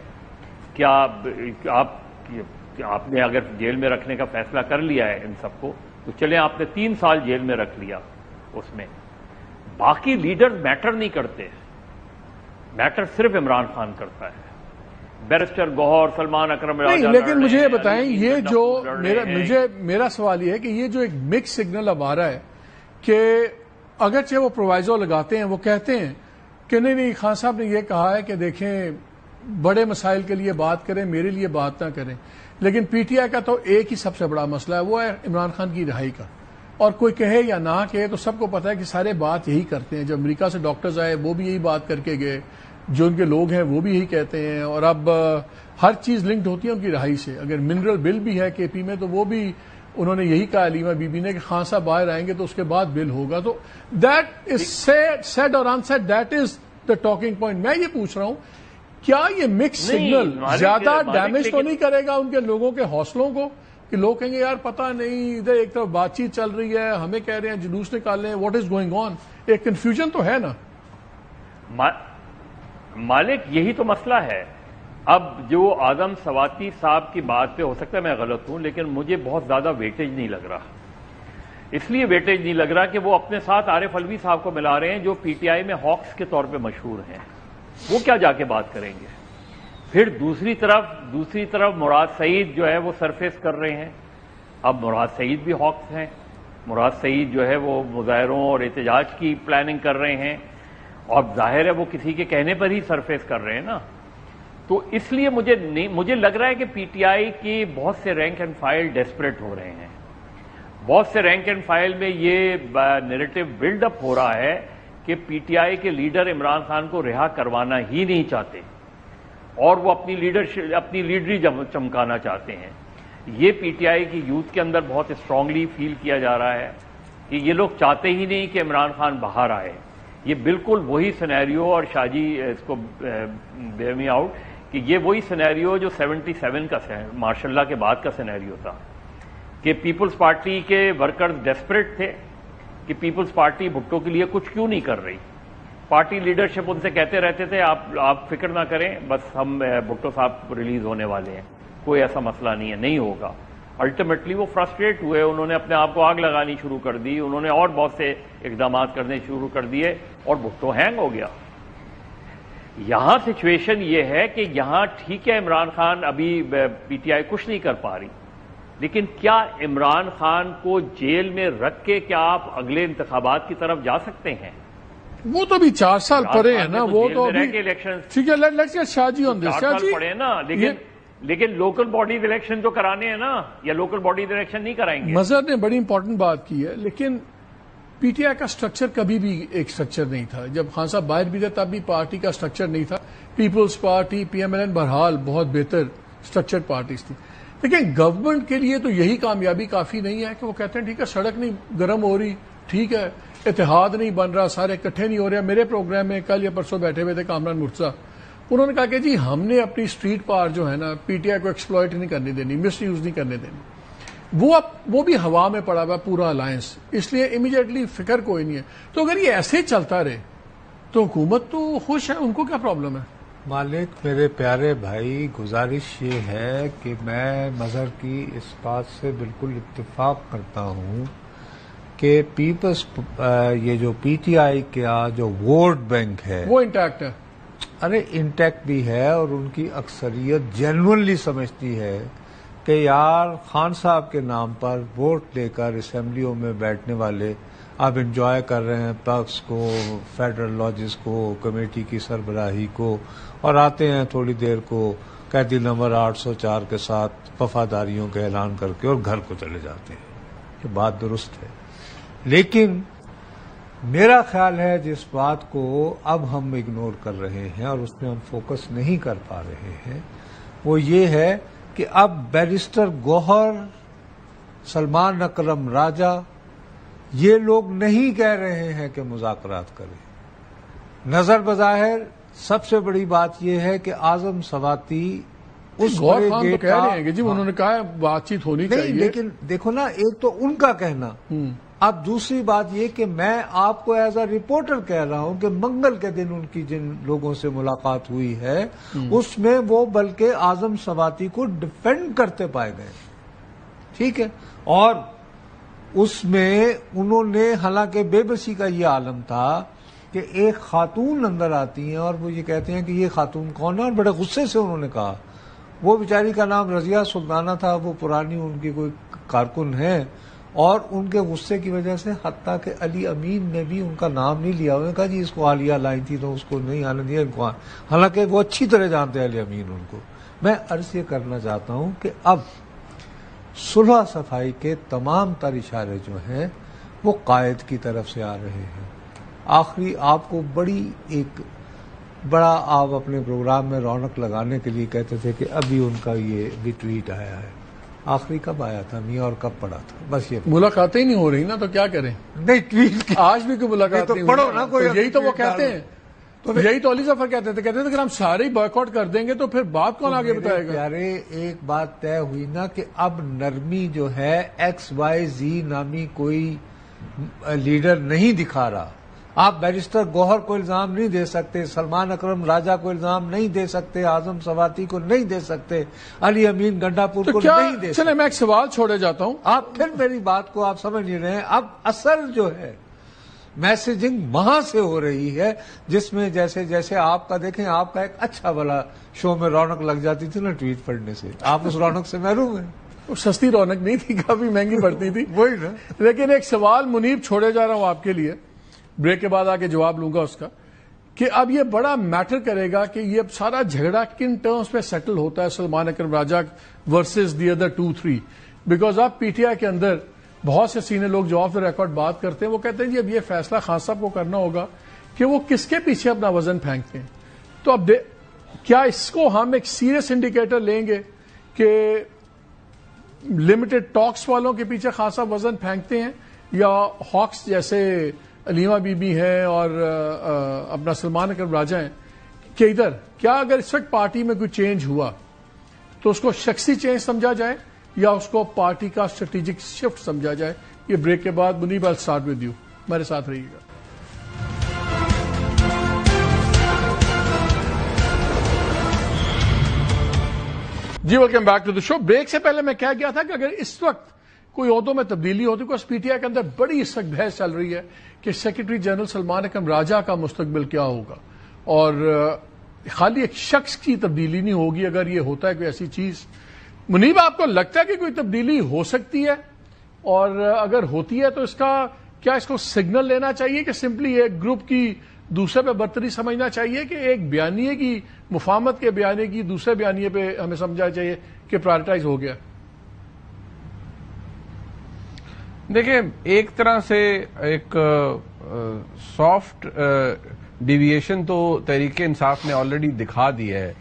کیا آپ نے اگر جیل میں رکھنے کا فیصلہ کر لیا ہے ان سب کو تو چلیں آپ نے 3 سال جیل میں رکھ لیا، اس میں باقی لیڈرز میٹر نہیں کرتے، میٹر صرف عمران خان کرتا ہے. بیرسٹر گوہر، سلمان اکرم راجہ، لیکن مجھے یہ بتائیں، یہ جو میرا سوال یہ ہے کہ یہ جو ایک مکس سگنل اب آ رہا ہے کہ اگرچہ وہ پرووائزو لگاتے ہیں، وہ کہتے ہیں کہ نہیں خان صاحب نے یہ کہا ہے کہ دیکھیں بڑے مسائل کے لیے بات کریں، میرے لیے بات نہ کریں، لیکن پی ٹی آئی کا تو ایک ہی سب سے بڑا مسئلہ ہے، وہ ہے عمران خان کی رہائی کا. اور کوئی کہے یا نہ کہے تو سب کو پتا ہے کہ سارے بات یہی کرتے ہیں. جب امریکہ سے ڈاکٹرز آئے وہ بھی یہی بات کر کے گئے، جو ان کے لوگ ہیں وہ بھی یہی کہتے ہیں، اور اب ہر چیز لنکڈ ہوتی ہے ان کی رہائی سے. اگر منرل بل بھی ہے کے پی میں تو وہ بھی انہوں نے یہی کہا علیمہ بی بی نے کہ خان صاحب باہر آئیں گے تو اس کے بعد بل ہوگا. تو دیٹ از سیڈ اور unsaid, that is the talking point. میں یہ پوچھ رہا ہوں کیا یہ مکس سگنل زیادہ ڈیمیج تو نہیں کرے گا ان کے لوگوں کے حوصلوں کو، کہ لوگ کہیں گے یار پتہ نہیں، ادھر ایک طرف بات چیت چل رہی ہے، ہمیں کہہ رہے ہیں جلوس نکال رہے ہیں، واٹ از گوئنگ آن؟ ایک کنفیوژن تو ہے نا مالک. یہی تو مسئلہ ہے. اب جو اعظم سواتی صاحب کی بات پہ ہو سکتا ہے میں غلط ہوں، لیکن مجھے بہت زیادہ ویٹیج نہیں لگ رہا. اس لیے ویٹیج نہیں لگ رہا کہ وہ اپنے ساتھ عارف علوی صاحب کو ملا رہے ہیں جو پی ٹی آئی میں ہاکس کے طور پہ مشہور ہیں. وہ کیا جا کے بات کریں گے؟ پھر دوسری طرف مراد سعید جو ہے وہ سرفیس کر رہے ہیں. اب مراد سعید بھی ہاکس ہیں. مراد سعید جو ہے وہ مظاہروں اور احتجاج کی پلاننگ کر رہے ہیں، اور ظاہر ہے وہ کسی کے کہنے پر ہی سرفیس کر رہے ہیں نا. تو اس لیے مجھے لگ رہا ہے کہ پی ٹی آئی کی بہت سے رینک اینڈ فائل ڈیسپریٹ ہو رہے ہیں. بہت سے رینک اینڈ فائل میں یہ نیریٹو بلڈ اپ ہو رہا ہے کہ پی ٹی آئی کے لیڈر عمران خان کو رہا کروانا ہی نہیں چاہتے، اور وہ اپنی لیڈری چمکانا چاہتے ہیں. یہ پی ٹی آئی کی یوتھ کے اندر بہت اسٹرانگلی فیل کیا جا رہا ہے کہ یہ لوگ چاہتے ہی نہیں کہ عمران خان باہر آئے. یہ بالکل وہی سینیریو، اور شاہ جی اس کو بیئر می آؤٹ، کہ یہ وہی سینیریو جو 77 کا ماشاء اللہ کے بعد کا سینیریو تھا، کہ پیپلز پارٹی کے ورکرز ڈیسپریٹ تھے کہ پیپلز پارٹی بھٹو کے لیے کچھ کیوں نہیں کر رہی. پارٹی لیڈرشپ ان سے کہتے رہتے تھے آپ فکر نہ کریں، بس ہم بھٹو صاحب ریلیز ہونے والے ہیں، کوئی ایسا مسئلہ نہیں ہے، نہیں ہوگا. الٹیمیٹلی وہ فرسٹریٹ ہوئے، انہوں نے اپنے آپ کو آگ لگانی شروع کر دی، انہوں نے اور بہت سے اقدامات کرنے شروع کر دیے، اور بھٹو ہینگ ہو گیا. یہاں سچویشن یہ ہے کہ یہاں ٹھیک ہے عمران خان ابھی پی ٹی آئی کچھ نہیں کر پا رہی، لیکن کیا عمران خان کو جیل میں رکھ کے کیا آپ اگلے انتخابات کی طرف جا سکتے ہیں؟ وہ تو بھی 4 سال پڑے ہیں نا، وہ تو ابھی الیکشن ٹھیک ہے. لیٹس گیٹ شاہ جی آن دس. شاہ جی پڑے نا، لیکن لوکل باڈیز الیکشن تو کرانے ہیں نا، یا لوکل باڈیز الیکشن نہیں کرائیں گے؟ مظہر نے بڑی امپورٹنٹ بات کی ہے، لیکن پی ٹی آئی کا سٹرکچر کبھی بھی ایک سٹرکچر نہیں تھا. جب خان صاحب باہر بھی تھے تب بھی پارٹی کا سٹرکچر نہیں تھا. Peoples Party, P M L N بہرحال بہت بہتر سٹرکچرڈ پارٹیز تھی. لیکن گورنمنٹ کے لیے تو یہی کامیابی کافی نہیں ہے کہ وہ کہتے ہیں ٹھیک ہے سڑک نہیں گرم ہو رہی، ٹھیک ہے اتحاد نہیں بن رہا، سارے اکٹھے نہیں ہو رہے. میرے پروگرام میں کل یا پرسوں بیٹھے ہوئے تھے کامران مرتضیٰ، انہوں نے کہا کہ جی ہم نے اپنی اسٹریٹ پار جو ہے نا پی ٹی آئی کو ایکسپلائٹ نہیں کرنے دینی، مس یوز نہیں کرنے دینی. وہ بھی ہوا میں پڑا ہوا پورا الائنس، اس لیے امیڈیٹلی فکر کوئی نہیں ہے. تو اگر یہ ایسے چلتا رہے تو حکومت تو خوش ہے، ان کو کیا پرابلم ہے؟ مالک میرے پیارے بھائی، گزارش یہ ہے کہ میں مظہر کی اس بات سے بالکل اتفاق کرتا ہوں کہ پیپلز یہ جو پی ٹی آئی کا جو ووٹ بینک ہے وہ انٹیکٹ ہے. ارے انٹیکٹ بھی ہے، اور ان کی اکثریت جینوئنلی سمجھتی ہے کہ یار خان صاحب کے نام پر ووٹ لے کر اسمبلیوں میں بیٹھنے والے اب انجوائے کر رہے ہیں پرکس کو، فیڈرل لاجز کو، کمیٹی کی سربراہی کو، اور آتے ہیں تھوڑی دیر کو قیدی نمبر 804 کے ساتھ وفاداریوں کا اعلان کر کے اور گھر کو چلے جاتے ہیں. یہ بات درست ہے، لیکن میرا خیال ہے جس بات کو اب ہم اگنور کر رہے ہیں اور اس میں ہم فوکس نہیں کر پا رہے ہیں وہ یہ ہے کہ اب بیرسٹر گوہر، سلمان اکرم راجہ یہ لوگ نہیں کہہ رہے ہیں کہ مذاکرات کریں. نظر بظاہر سب سے بڑی بات یہ ہے کہ اعظم سواتی اس گوہر خان تو کہہ رہے ہیں کہ جی انہوں نے کہا بات چیت ہونی چاہیے، لیکن دیکھو نا ایک تو ان کا کہنا، اب دوسری بات یہ کہ میں آپ کو ایز اے رپورٹر کہہ رہا ہوں کہ منگل کے دن ان کی جن لوگوں سے ملاقات ہوئی ہے اس میں وہ بلکہ اعظم سواتی کو ڈیفینڈ کرتے پائے گئے. ٹھیک ہے، اور اس میں انہوں نے حالانکہ بے بسی کا یہ عالم تھا کہ ایک خاتون اندر آتی ہیں اور وہ یہ کہتے ہیں کہ یہ خاتون کون ہے، اور بڑے غصے سے انہوں نے کہا. وہ بیچاری کا نام رضیہ سلطانہ تھا، وہ پرانی ان کی کوئی کارکن ہے، اور ان کے غصے کی وجہ سے حتیٰ کہ علی امین نے بھی ان کا نام نہیں لیا. انہوں نے کہا جی اس کو عالیہ لائی تھی تو اس کو نہیں آنے دیا ان کو، حالانکہ وہ اچھی طرح جانتے ہیں علی امین ان کو. میں عرض یہ کرنا چاہتا ہوں کہ اب صلح صفائی کے تمام تر اشارے جو ہیں وہ قائد کی طرف سے آ رہے ہیں. آخری آپ کو بڑا آپ اپنے پروگرام میں رونق لگانے کے لیے کہتے تھے کہ ابھی ان کا یہ بھی ٹویٹ آیا ہے. آخری کب آیا تھا میاں اور کب پڑا تھا؟ بس یہ ملاقاتیں ہی نہیں ہو رہی نا تو کیا کریں. نہیں ٹویٹ آج بھی کوئی ملاقات نہیں پڑھو نا کوئی، یہی تو وہ کہتے ہیں. یہی تو علی ظفر کہتے تھے کہ ہم سارے ہی بائیک آؤٹ کر دیں گے تو پھر بات کون آگے بتائے گا. پیارے ایک بات طے ہوئی نا کہ اب نرمی جو ہے XYZ نامی کوئی لیڈر نہیں دکھا رہا. آپ بیرسٹر گوہر کو الزام نہیں دے سکتے، سلمان اکرم راجہ کو الزام نہیں دے سکتے، اعظم سواتی کو نہیں دے سکتے، علی امین گنڈا پور کو نہیں دے سکتے. چلے میں ایک سوال چھوڑے جاتا ہوں، آپ پھر میری بات کو آپ سمجھ نہیں رہے ہیں. اب اصل جو ہے میسیجنگ وہاں سے ہو رہی ہے جس میں جیسے آپ کا دیکھیں، آپ کا ایک اچھا والا شو میں رونق لگ جاتی تھی نا ٹویٹ پڑھنے سے، آپ اس رونق سے محروم ہیں. سستی رونق نہیں تھی، کافی مہنگی پڑتی تھی. وہی نا. لیکن ایک سوال منیب چھوڑے جا رہا ہوں آپ کے لیے، بریک کے بعد آ کے جواب لوں گا اس کا، کہ اب یہ بڑا میٹر کرے گا کہ یہ سارا جھگڑا کن ٹرمز پہ سیٹل ہوتا ہے، سلمان اکرم راجہ ورسز دی ادر 2-3. بیکاز اب پی ٹی آئی کے اندر بہت سے سینئر لوگ جو آف دا ریکارڈ بات کرتے ہیں وہ کہتے ہیں جی اب یہ فیصلہ خان صاحب کو کرنا ہوگا کہ وہ کس کے پیچھے اپنا وزن پھینکتے ہیں. تو اب کیا اس کو ہم ایک سیریس انڈیکیٹر لیں گے کہ لمیٹڈ ٹاکس والوں کے پیچھے خان صاحب وزن پھینکتے ہیں، یا ہاکس جیسے علیمہ بی بی ہیں اور اپنا سلمان اکرم راجہ ہیں کہ ادھر کیا اگر اس وقت پارٹی میں کوئی چینج ہوا تو اس کو شخصی چینج سمجھا جائے یا اس کو پارٹی کا اسٹریٹجک شفٹ سمجھا جائے؟ یہ بریک کے بعد منیب I'll start with you. ہمارے ساتھ رہیے گا. جی welcome back to the show. Break سے پہلے میں کہہ گیا تھا کہ اگر اس وقت کوئی عہدوں میں تبدیلی ہوتی، کوئی پی ٹی آئی کے اندر بڑی اس وقت بحث چل رہی ہے کہ سیکرٹری جنرل سلمان اکرم راجہ کا مستقبل کیا ہوگا، اور خالی ایک شخص کی تبدیلی نہیں ہوگی اگر یہ ہوتا ہے کوئی ایسی چیز. منیب آپ کو لگتا ہے کہ کوئی تبدیلی ہو سکتی ہے، اور اگر ہوتی ہے تو کیا اس کو سگنل لینا چاہیے کہ سمپلی ایک گروپ کی دوسرے پہ برتری سمجھنا چاہیے کہ ایک بیانیے کی مفاہمت کے بیانیے کی دوسرے بیانیے پہ ہمیں سمجھنا چاہیے کہ پرائرٹائز ہو گیا؟ دیکھیں ایک طرح سے ایک سافٹ ڈیویشن تو تحریک انصاف نے آلریڈی دکھا دی ہے.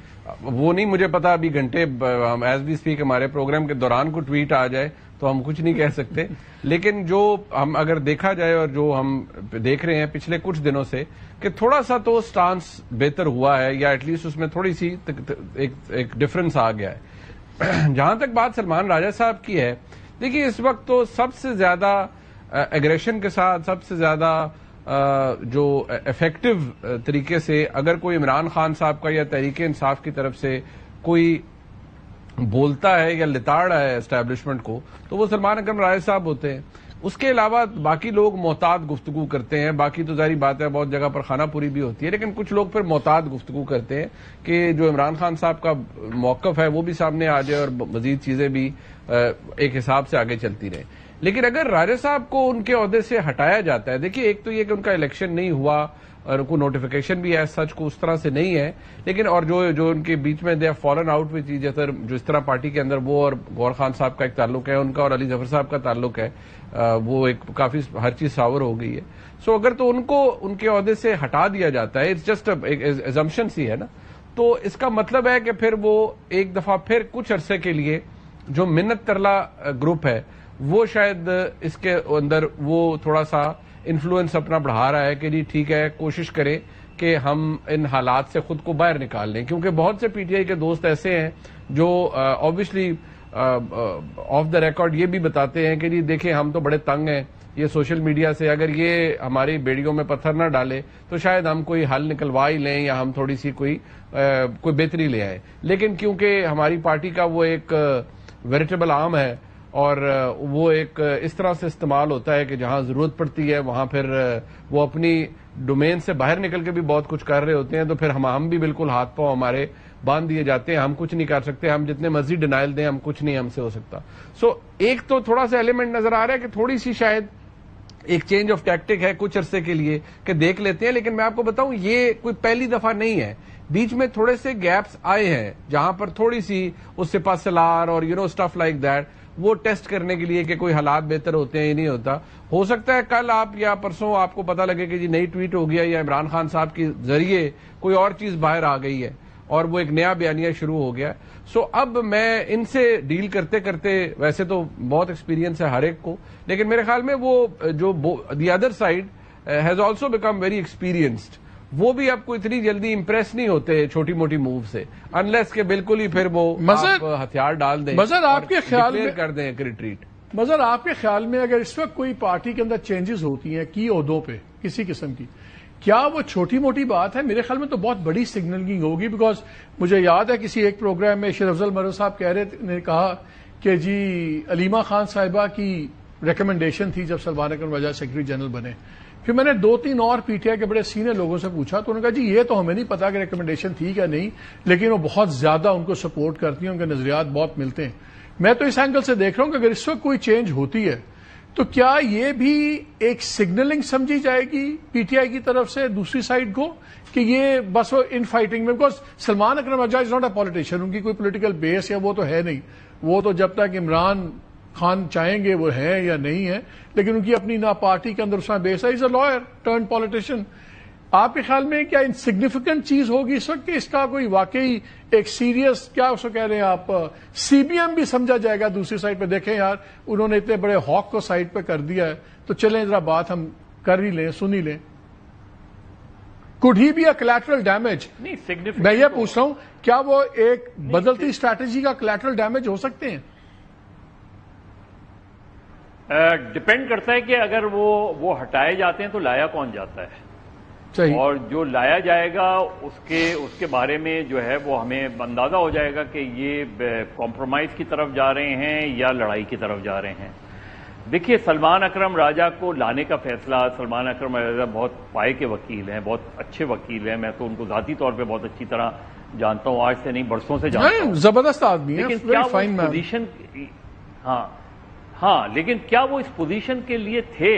وہ نہیں مجھے پتا ابھی گھنٹے ایز وی اسپیک ہمارے پروگرام کے دوران کو ٹویٹ آ جائے تو ہم کچھ نہیں کہہ سکتے، لیکن جو ہم اگر دیکھا جائے اور جو ہم دیکھ رہے ہیں پچھلے کچھ دنوں سے کہ تھوڑا سا تو سٹانس بہتر ہوا ہے، یا ایٹ لیسٹ اس میں تھوڑی سی ایک ڈفرنس آ گیا ہے. جہاں تک بات سلمان راجہ صاحب کی ہے، دیکھیے اس وقت تو سب سے زیادہ ایگریشن کے ساتھ، سب سے زیادہ جو افیکٹو طریقے سے اگر کوئی عمران خان صاحب کا یا تحریک انصاف کی طرف سے کوئی بولتا ہے یا لتاڑ ہے اسٹیبلشمنٹ کو تو وہ سلمان اکرم راجہ صاحب ہوتے ہیں. اس کے علاوہ باقی لوگ محتاط گفتگو کرتے ہیں، باقی تو ظاہری بات ہے بہت جگہ پر خانہ پوری بھی ہوتی ہے، لیکن کچھ لوگ پھر محتاط گفتگو کرتے ہیں کہ جو عمران خان صاحب کا موقف ہے وہ بھی سامنے آ جائے اور مزید چیزیں بھی ایک حساب سے آگے چلتی رہیں. لیکن اگر راجہ صاحب کو ان کے عہدے سے ہٹایا جاتا ہے، دیکھیے ایک تو یہ کہ ان کا الیکشن نہیں ہوا اور کوئی نوٹیفیکیشن بھی ایز سچ کو اس طرح سے نہیں ہے، لیکن اور جو ان کے بیچ میں they have fallen out with each other, جو اس طرح پارٹی کے اندر وہ اور گور خان صاحب کا ایک تعلق ہے ان کا، اور علی ظفر صاحب کا تعلق ہے، وہ ایک کافی ہر چیز ساور ہو گئی ہے. سو اگر تو ان کو ان کے عہدے سے ہٹا دیا جاتا ہے، اٹس جسٹ ایزمپشن سی ہے نا، تو اس کا مطلب ہے کہ پھر وہ ایک دفعہ پھر کچھ عرصے کے لیے جو منت ترلا گروپ ہے وہ شاید اس کے اندر وہ تھوڑا سا انفلوئنس اپنا بڑھا رہا ہے کہ جی ٹھیک ہے کوشش کریں کہ ہم ان حالات سے خود کو باہر نکال لیں، کیونکہ بہت سے پی ٹی آئی کے دوست ایسے ہیں جو آبویسلی آف دا ریکارڈ یہ بھی بتاتے ہیں کہ جی دیکھیں ہم تو بڑے تنگ ہیں یہ سوشل میڈیا سے، اگر یہ ہماری بیڑیوں میں پتھر نہ ڈالے تو شاید ہم کوئی حل نکلوا ہی لیں یا ہم تھوڑی سی کوئی بہتری لے آئیں. لیکن کیونکہ ہماری پارٹی کا وہ ایک ویریٹیبل آرم ہے اور وہ ایک اس طرح سے استعمال ہوتا ہے کہ جہاں ضرورت پڑتی ہے وہاں پھر وہ اپنی ڈومین سے باہر نکل کے بھی بہت کچھ کر رہے ہوتے ہیں، تو پھر ہم بھی بالکل ہاتھ پاؤں ہمارے باندھ دیے جاتے ہیں، ہم کچھ نہیں کر سکتے، ہم جتنے مرضی ڈینائل دیں ہم کچھ نہیں ہم سے ہو سکتا. سو ایک تو تھوڑا سا ایلیمنٹ نظر آ رہا ہے کہ تھوڑی سی شاید ایک چینج آف ٹیکٹک ہے کچھ عرصے کے لیے کہ دیکھ لیتے ہیں. لیکن میں آپ کو بتاؤں یہ کوئی پہلی دفعہ نہیں ہے، بیچ میں تھوڑے سے گیپس آئے ہیں جہاں پر تھوڑی سی اس سپہ سالار اور اسٹف لائک دیٹ وہ ٹیسٹ کرنے کے لیے کہ کوئی حالات بہتر ہوتے ہیں یا نہیں ہوتا. ہو سکتا ہے کل آپ یا پرسوں آپ کو پتا لگے کہ جی نئی ٹویٹ ہو گیا یا عمران خان صاحب کے ذریعے کوئی اور چیز باہر آ گئی ہے اور وہ ایک نیا بیانیہ شروع ہو گیا. سو اب میں ان سے ڈیل کرتے کرتے ویسے تو بہت ایکسپیرینس ہے ہر ایک کو، لیکن میرے خیال میں وہ جو the other side has also become very experienced, وہ بھی آپ کو اتنی جلدی امپریس نہیں ہوتے چھوٹی موٹی موو سے، انلیس کہ بالکل ہی پھر وہ ہتھیار ڈال دیں آپ کے خیال میں کر دیں ایک ریٹریٹ. مظہر آپ کے خیال میں اگر اس وقت کوئی پارٹی کے اندر چینجز ہوتی ہیں کی عہدوں پہ کسی قسم کی، کیا وہ چھوٹی موٹی بات ہے؟ میرے خیال میں تو بہت بڑی سگنلنگ ہوگی، بیکاز مجھے یاد ہے کسی ایک پروگرام میں شیر افضل مرو صاحب نے کہا کہ جی علیمہ خان صاحبہ کی ریکمنڈیشن تھی جب سلمان اکرم راجہ سیکرٹری جنرل بنے. پھر میں نے 2-3 اور پی ٹی آئی کے بڑے سینئر لوگوں سے پوچھا تو انہوں نے کہا جی یہ تو ہمیں نہیں پتا کہ ریکمنڈیشن تھی کیا نہیں، لیکن وہ بہت زیادہ ان کو سپورٹ کرتی ہیں، ان کے نظریات بہت ملتے ہیں. میں تو اس اینگل سے دیکھ رہا ہوں کہ اگر اس وقت کوئی چینج ہوتی ہے تو کیا یہ بھی ایک سگنلنگ سمجھی جائے گی پی ٹی آئی کی طرف سے دوسری سائڈ کو کہ یہ بس وہ ان فائٹنگ میں، because Salman Akram Raja is not a politician, ان کی کوئی پولیٹیکل بیس یا وہ تو ہے نہیں، وہ تو جب تک عمران خان چاہیں گے وہ ہیں یا نہیں ہے، لیکن ان کی اپنی نہ پارٹی کے اندر اس میں بیس ہے، از اے لائر ٹرن پالیٹیشین. آپ کے خیال میں کیا انسگنیفیکنٹ چیز ہوگی اس وقت کہ اس کا کوئی واقعی ایک سیریس کیا اس کو کہہ رہے ہیں آپ سی بی ایم بھی سمجھا جائے گا دوسری سائڈ پہ؟ دیکھیں یار انہوں نے اتنے بڑے ہاک کو سائڈ پہ کر دیا ہے تو چلیں ذرا بات ہم کر ہی لیں، سن ہی لیں. could he be a collateral damage؟ میں یہ پوچھ رہا ہوں کیا وہ ایک بدلتی اسٹریٹجی کا collateral damage ہو سکتے ہیں؟ ڈپینڈ کرتا ہے کہ اگر وہ ہٹائے جاتے ہیں تو لایا کون جاتا ہے، صحیح، اور جو لایا جائے گا اس کے بارے میں جو ہے وہ ہمیں اندازہ ہو جائے گا کہ یہ کمپرومائز کی طرف جا رہے ہیں یا لڑائی کی طرف جا رہے ہیں. دیکھیے سلمان اکرم راجہ کو لانے کا فیصلہ، سلمان اکرم راجہ بہت پائے کے وکیل ہیں، بہت اچھے وکیل ہیں، میں تو ان کو ذاتی طور پہ بہت اچھی طرح جانتا ہوں، آج سے نہیں برسوں سے جانتا ہوں، زبردست آدمی ہے، لیکن کیا وہ اس پوزیشن ہاں لیکن کیا وہ اس پوزیشن کے لیے تھے؟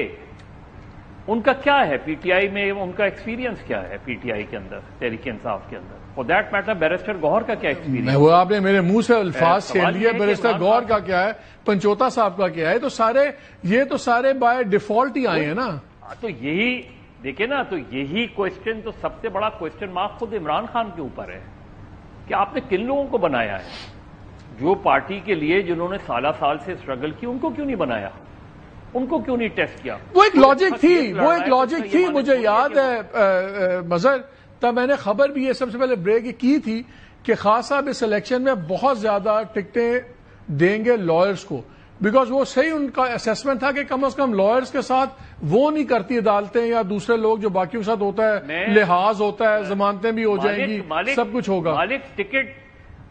ان کا کیا ہے پی ٹی آئی میں، ان کا ایکسپیرینس کیا ہے پی ٹی آئی کے اندر، تحریک انصاف کے اندر؟ فور دیٹ میٹر بیرسٹر گوہر کا کیا ایکسپیرینس؟ وہ آپ نے میرے منہ سے الفاظ چھین لیے، بیرسٹر گوہر کا کیا ہے، پنچوتا صاحب کا کیا ہے، تو سارے بائی ڈیفالٹ ہی آئے ہیں نا. تو یہی دیکھیں نا، تو یہی کوشچن تو سب سے بڑا کوشچن مارک خود عمران خان کے اوپر ہے کہ آپ نے کن لوگوں کو بنایا ہے؟ جو پارٹی کے لیے جنہوں نے سالہ سال سے اسٹرگل کی ان کو کیوں نہیں بنایا؟ ان کو کیوں نہیں ٹیسٹ کیا؟ وہ ایک لاجک تھی مجھے یاد ہے مظہر، تب میں نے خبر بھی یہ سب سے پہلے بریک کی تھی کہ خاص صاحب اس الیکشن میں بہت زیادہ ٹکٹیں دیں گے لائرز کو، بیکاز وہ صحیح ان کا اسیسمنٹ تھا کہ کم از کم لائرز کے ساتھ وہ نہیں کرتی عدالتیں یا دوسرے لوگ جو باقیوں کے ساتھ ہوتا ہے، لحاظ ہوتا ہے، ضمانتیں بھی ہو جائیں گی، سب کچھ ہوگا.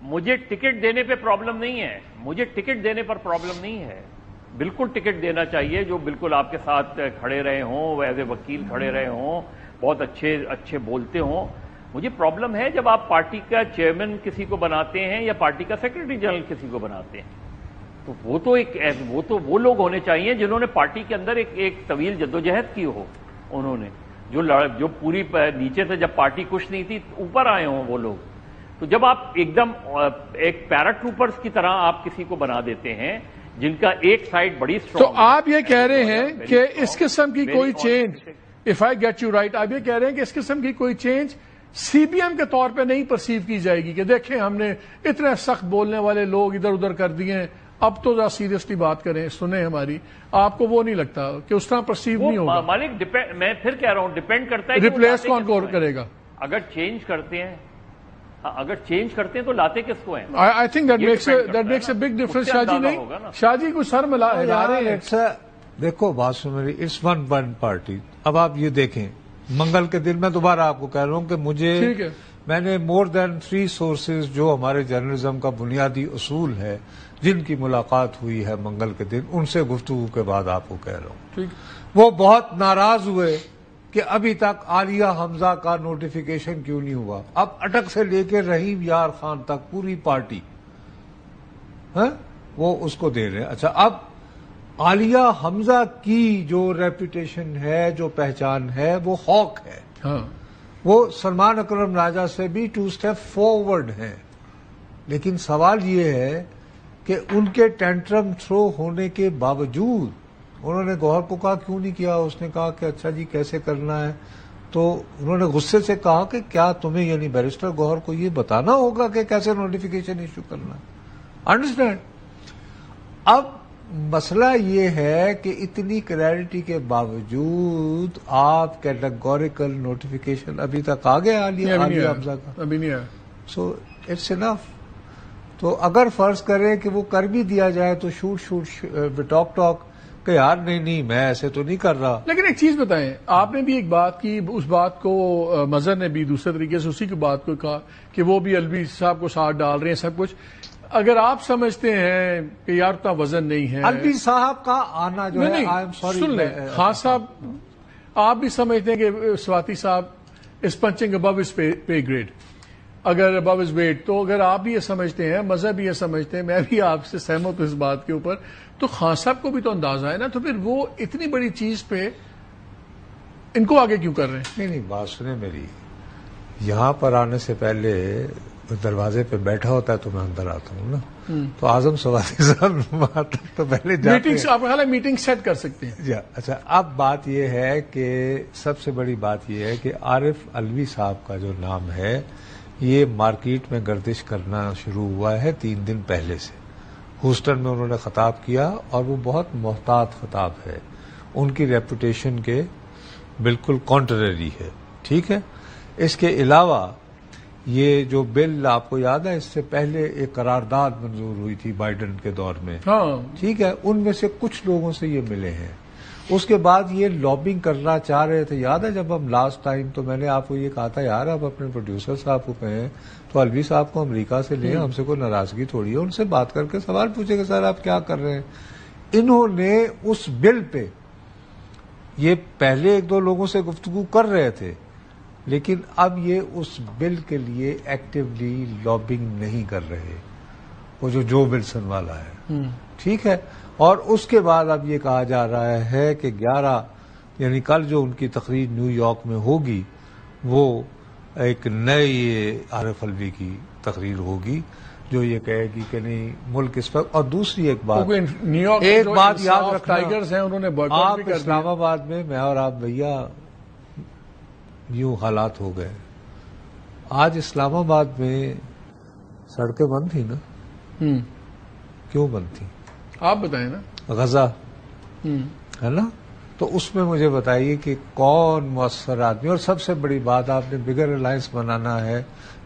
مجھے ٹکٹ دینے پہ پرابلم نہیں ہے، مجھے ٹکٹ دینے پر پرابلم نہیں ہے، بالکل ٹکٹ دینا چاہیے جو بالکل آپ کے ساتھ کھڑے رہے ہوں، ایز اے وکیل کھڑے رہے ہوں، بہت اچھے بولتے ہوں. مجھے پرابلم ہے جب آپ پارٹی کا چیئرمین کسی کو بناتے ہیں یا پارٹی کا سیکرٹری جنرل کسی کو بناتے ہیں. تو وہ لوگ ہونے چاہیے جنہوں نے پارٹی کے اندر ایک طویل جدوجہد کی ہو، انہوں نے جو پوری نیچے سے جب پارٹی کچھ نہیں تھی اوپر آئے ہوں وہ لوگ. تو جب آپ ایک دم ایک پیراٹروپرز کی طرح آپ کسی کو بنا دیتے ہیں جن کا ایک سائڈ بڑی اسٹرانگ، تو آپ یہ کہہ رہے ہیں کہ اس قسم کی کوئی change, if I get you right, آپ یہ کہہ رہے ہیں کہ اس قسم کی کوئی چینج سی پی ایم کے طور پہ نہیں پرسیو کی جائے گی کہ دیکھیں ہم نے اتنے سخت بولنے والے لوگ ادھر ادھر کر دیے ہیں، اب تو ذرا سیریسلی بات کریں، سنیں ہماری. آپ کو وہ نہیں لگتا کہ اس طرح پرسیو نہیں ہوگا؟ مالک میں پھر کہہ رہا ہوں ڈیپینڈ کرتا ہے ریپلیس کون کرے گا. اگر چینج کرتے ہیں تو لاتے کس کو ہیں؟ I think that makes a big difference. Shah ji نہیں، شاہ جی کو سر ملا رہے ہیں. دیکھو بات سن میری، اٹس ون پارٹی. اب آپ یہ دیکھیں، منگل کے دن میں دوبارہ آپ کو کہہ رہا ہوں کہ میں نے مور دین 3 سورسز جو ہمارے جرنلزم کا بنیادی اصول ہے جن کی ملاقات ہوئی ہے منگل کے دن، ان سے گفتگو کے بعد آپ کو کہہ رہا ہوں. وہ بہت ناراض ہوئے کہ ابھی تک عالیہ حمزہ کا نوٹیفیکیشن کیوں نہیں ہوا. اب اٹک سے لے کے رحیم یار خان تک پوری پارٹی وہ اس کو دے رہے ہیں. اچھا، اب عالیہ حمزہ کی جو ریپوٹیشن ہے، جو پہچان ہے، وہ ہوک ہے. وہ سلمان اکرم راجہ سے بھی 2 اسٹیپ فارورڈ ہیں. لیکن سوال یہ ہے کہ ان کے ٹینٹرم تھرو ہونے کے باوجود انہوں نے گوہر کو کہا کیوں نہیں کیا. اس نے کہا کہ اچھا جی کیسے کرنا ہے. تو انہوں نے غصے سے کہا کہ کیا تمہیں یعنی بیرسٹر گوہر کو یہ بتانا ہوگا کہ کیسے نوٹیفیکیشن ایشو کرنا ہے. انڈرسٹینڈ. اب مسئلہ یہ ہے کہ اتنی کلیئرٹی کے باوجود آپ کیٹیگوریکل نوٹیفیکیشن ابھی تک آ گیا عالیہ حمزہ کا ابھی نہیں آیا. سو اٹس انف. تو اگر فرض کریں کہ وہ کر بھی دیا جائے تو شوٹ ٹاک کہ یار نہیں میں ایسے تو نہیں کر رہا. لیکن ایک چیز بتائیں، آپ نے بھی ایک بات کی، اس بات کو مظہر نے بھی دوسرے طریقے سے اسی کی بات کو کہا کہ وہ بھی الوی صاحب کو ساتھ ڈال رہے ہیں سب کچھ. اگر آپ سمجھتے ہیں کہ یار اتنا وزن نہیں ہے، الوی صاحب کا آنا جو ہے، سن لیں خان صاحب، آپ بھی سمجھتے ہیں کہ سواتی صاحب از پنچنگ ابو ہز پے گریڈ، اگر ابو ہز ویٹ. تو اگر آپ بھی یہ سمجھتے ہیں، مذہب بھی یہ سمجھتے ہیں، میں بھی آپ سے سہمت ہوں اس بات کے اوپر، تو خان صاحب کو بھی تو اندازہ ہے نا. تو پھر وہ اتنی بڑی چیز پہ ان کو آگے کیوں کر رہے ہیں؟ نہیں بات سنیں میری. یہاں پر آنے سے پہلے دروازے پہ بیٹھا ہوتا ہے تو میں اندر آتا ہوں نا. تو اعظم سواتی صاحب تو پہلے آپ خیال ہے میٹنگ سیٹ کر سکتے ہیں. اچھا، اب بات یہ ہے کہ سب سے بڑی بات یہ ہے کہ عارف الوی صاحب کا جو نام ہے یہ مارکیٹ میں گردش کرنا شروع ہوا ہے 3 دن پہلے سے. ہیوسٹن میں انہوں نے خطاب کیا اور وہ بہت محتاط خطاب ہے، ان کی ریپوٹیشن کے بالکل کانٹریری ہے. ٹھیک ہے. اس کے علاوہ یہ جو بل آپ کو یاد ہے، اس سے پہلے ایک قرارداد منظور ہوئی تھی بائیڈن کے دور میں. ٹھیک ہے. ان میں سے کچھ لوگوں سے یہ ملے ہیں. اس کے بعد یہ لابنگ کرنا چاہ رہے تھے. یاد ہے جب ہم لاسٹ ٹائم، تو میں نے آپ کو یہ کہا تھا یار آپ اپنے پروڈیوسر صاحب کو کہیں تو الوی صاحب کو امریکہ سے لیں، ہم سے کوئی ناراضگی تھوڑی ہے. ان سے بات کر کے سوال پوچھے کہ سر آپ کیا کر رہے ہیں. انہوں نے اس بل پہ، یہ پہلے 1-2 لوگوں سے گفتگو کر رہے تھے، لیکن اب یہ اس بل کے لیے ایکٹیولی لابنگ نہیں کر رہے، وہ جو ولسن والا ہے. ٹھیک ہے. اور اس کے بعد اب یہ کہا جا رہا ہے کہ 11 یعنی کل جو ان کی تقریر نیو یارک میں ہوگی وہ ایک نئی عارف الوی کی تقریر ہوگی جو یہ کہے گی کہ نہیں ملک اس پر. اور دوسری ایک بات یاد رکھنا، ٹائیگرز ہیں انہوں نے آپ اسلام آباد میں، میں اور آپ بھیا یوں حالات ہو گئے. آج اسلام آباد میں سڑکیں بند تھی نا. کیوں بند تھی آپ بتائیں نا. غزہ ہے نا. تو اس میں مجھے بتائیے کہ کون مؤثر آدمی. اور سب سے بڑی بات، آپ نے بگر الائنس بنانا ہے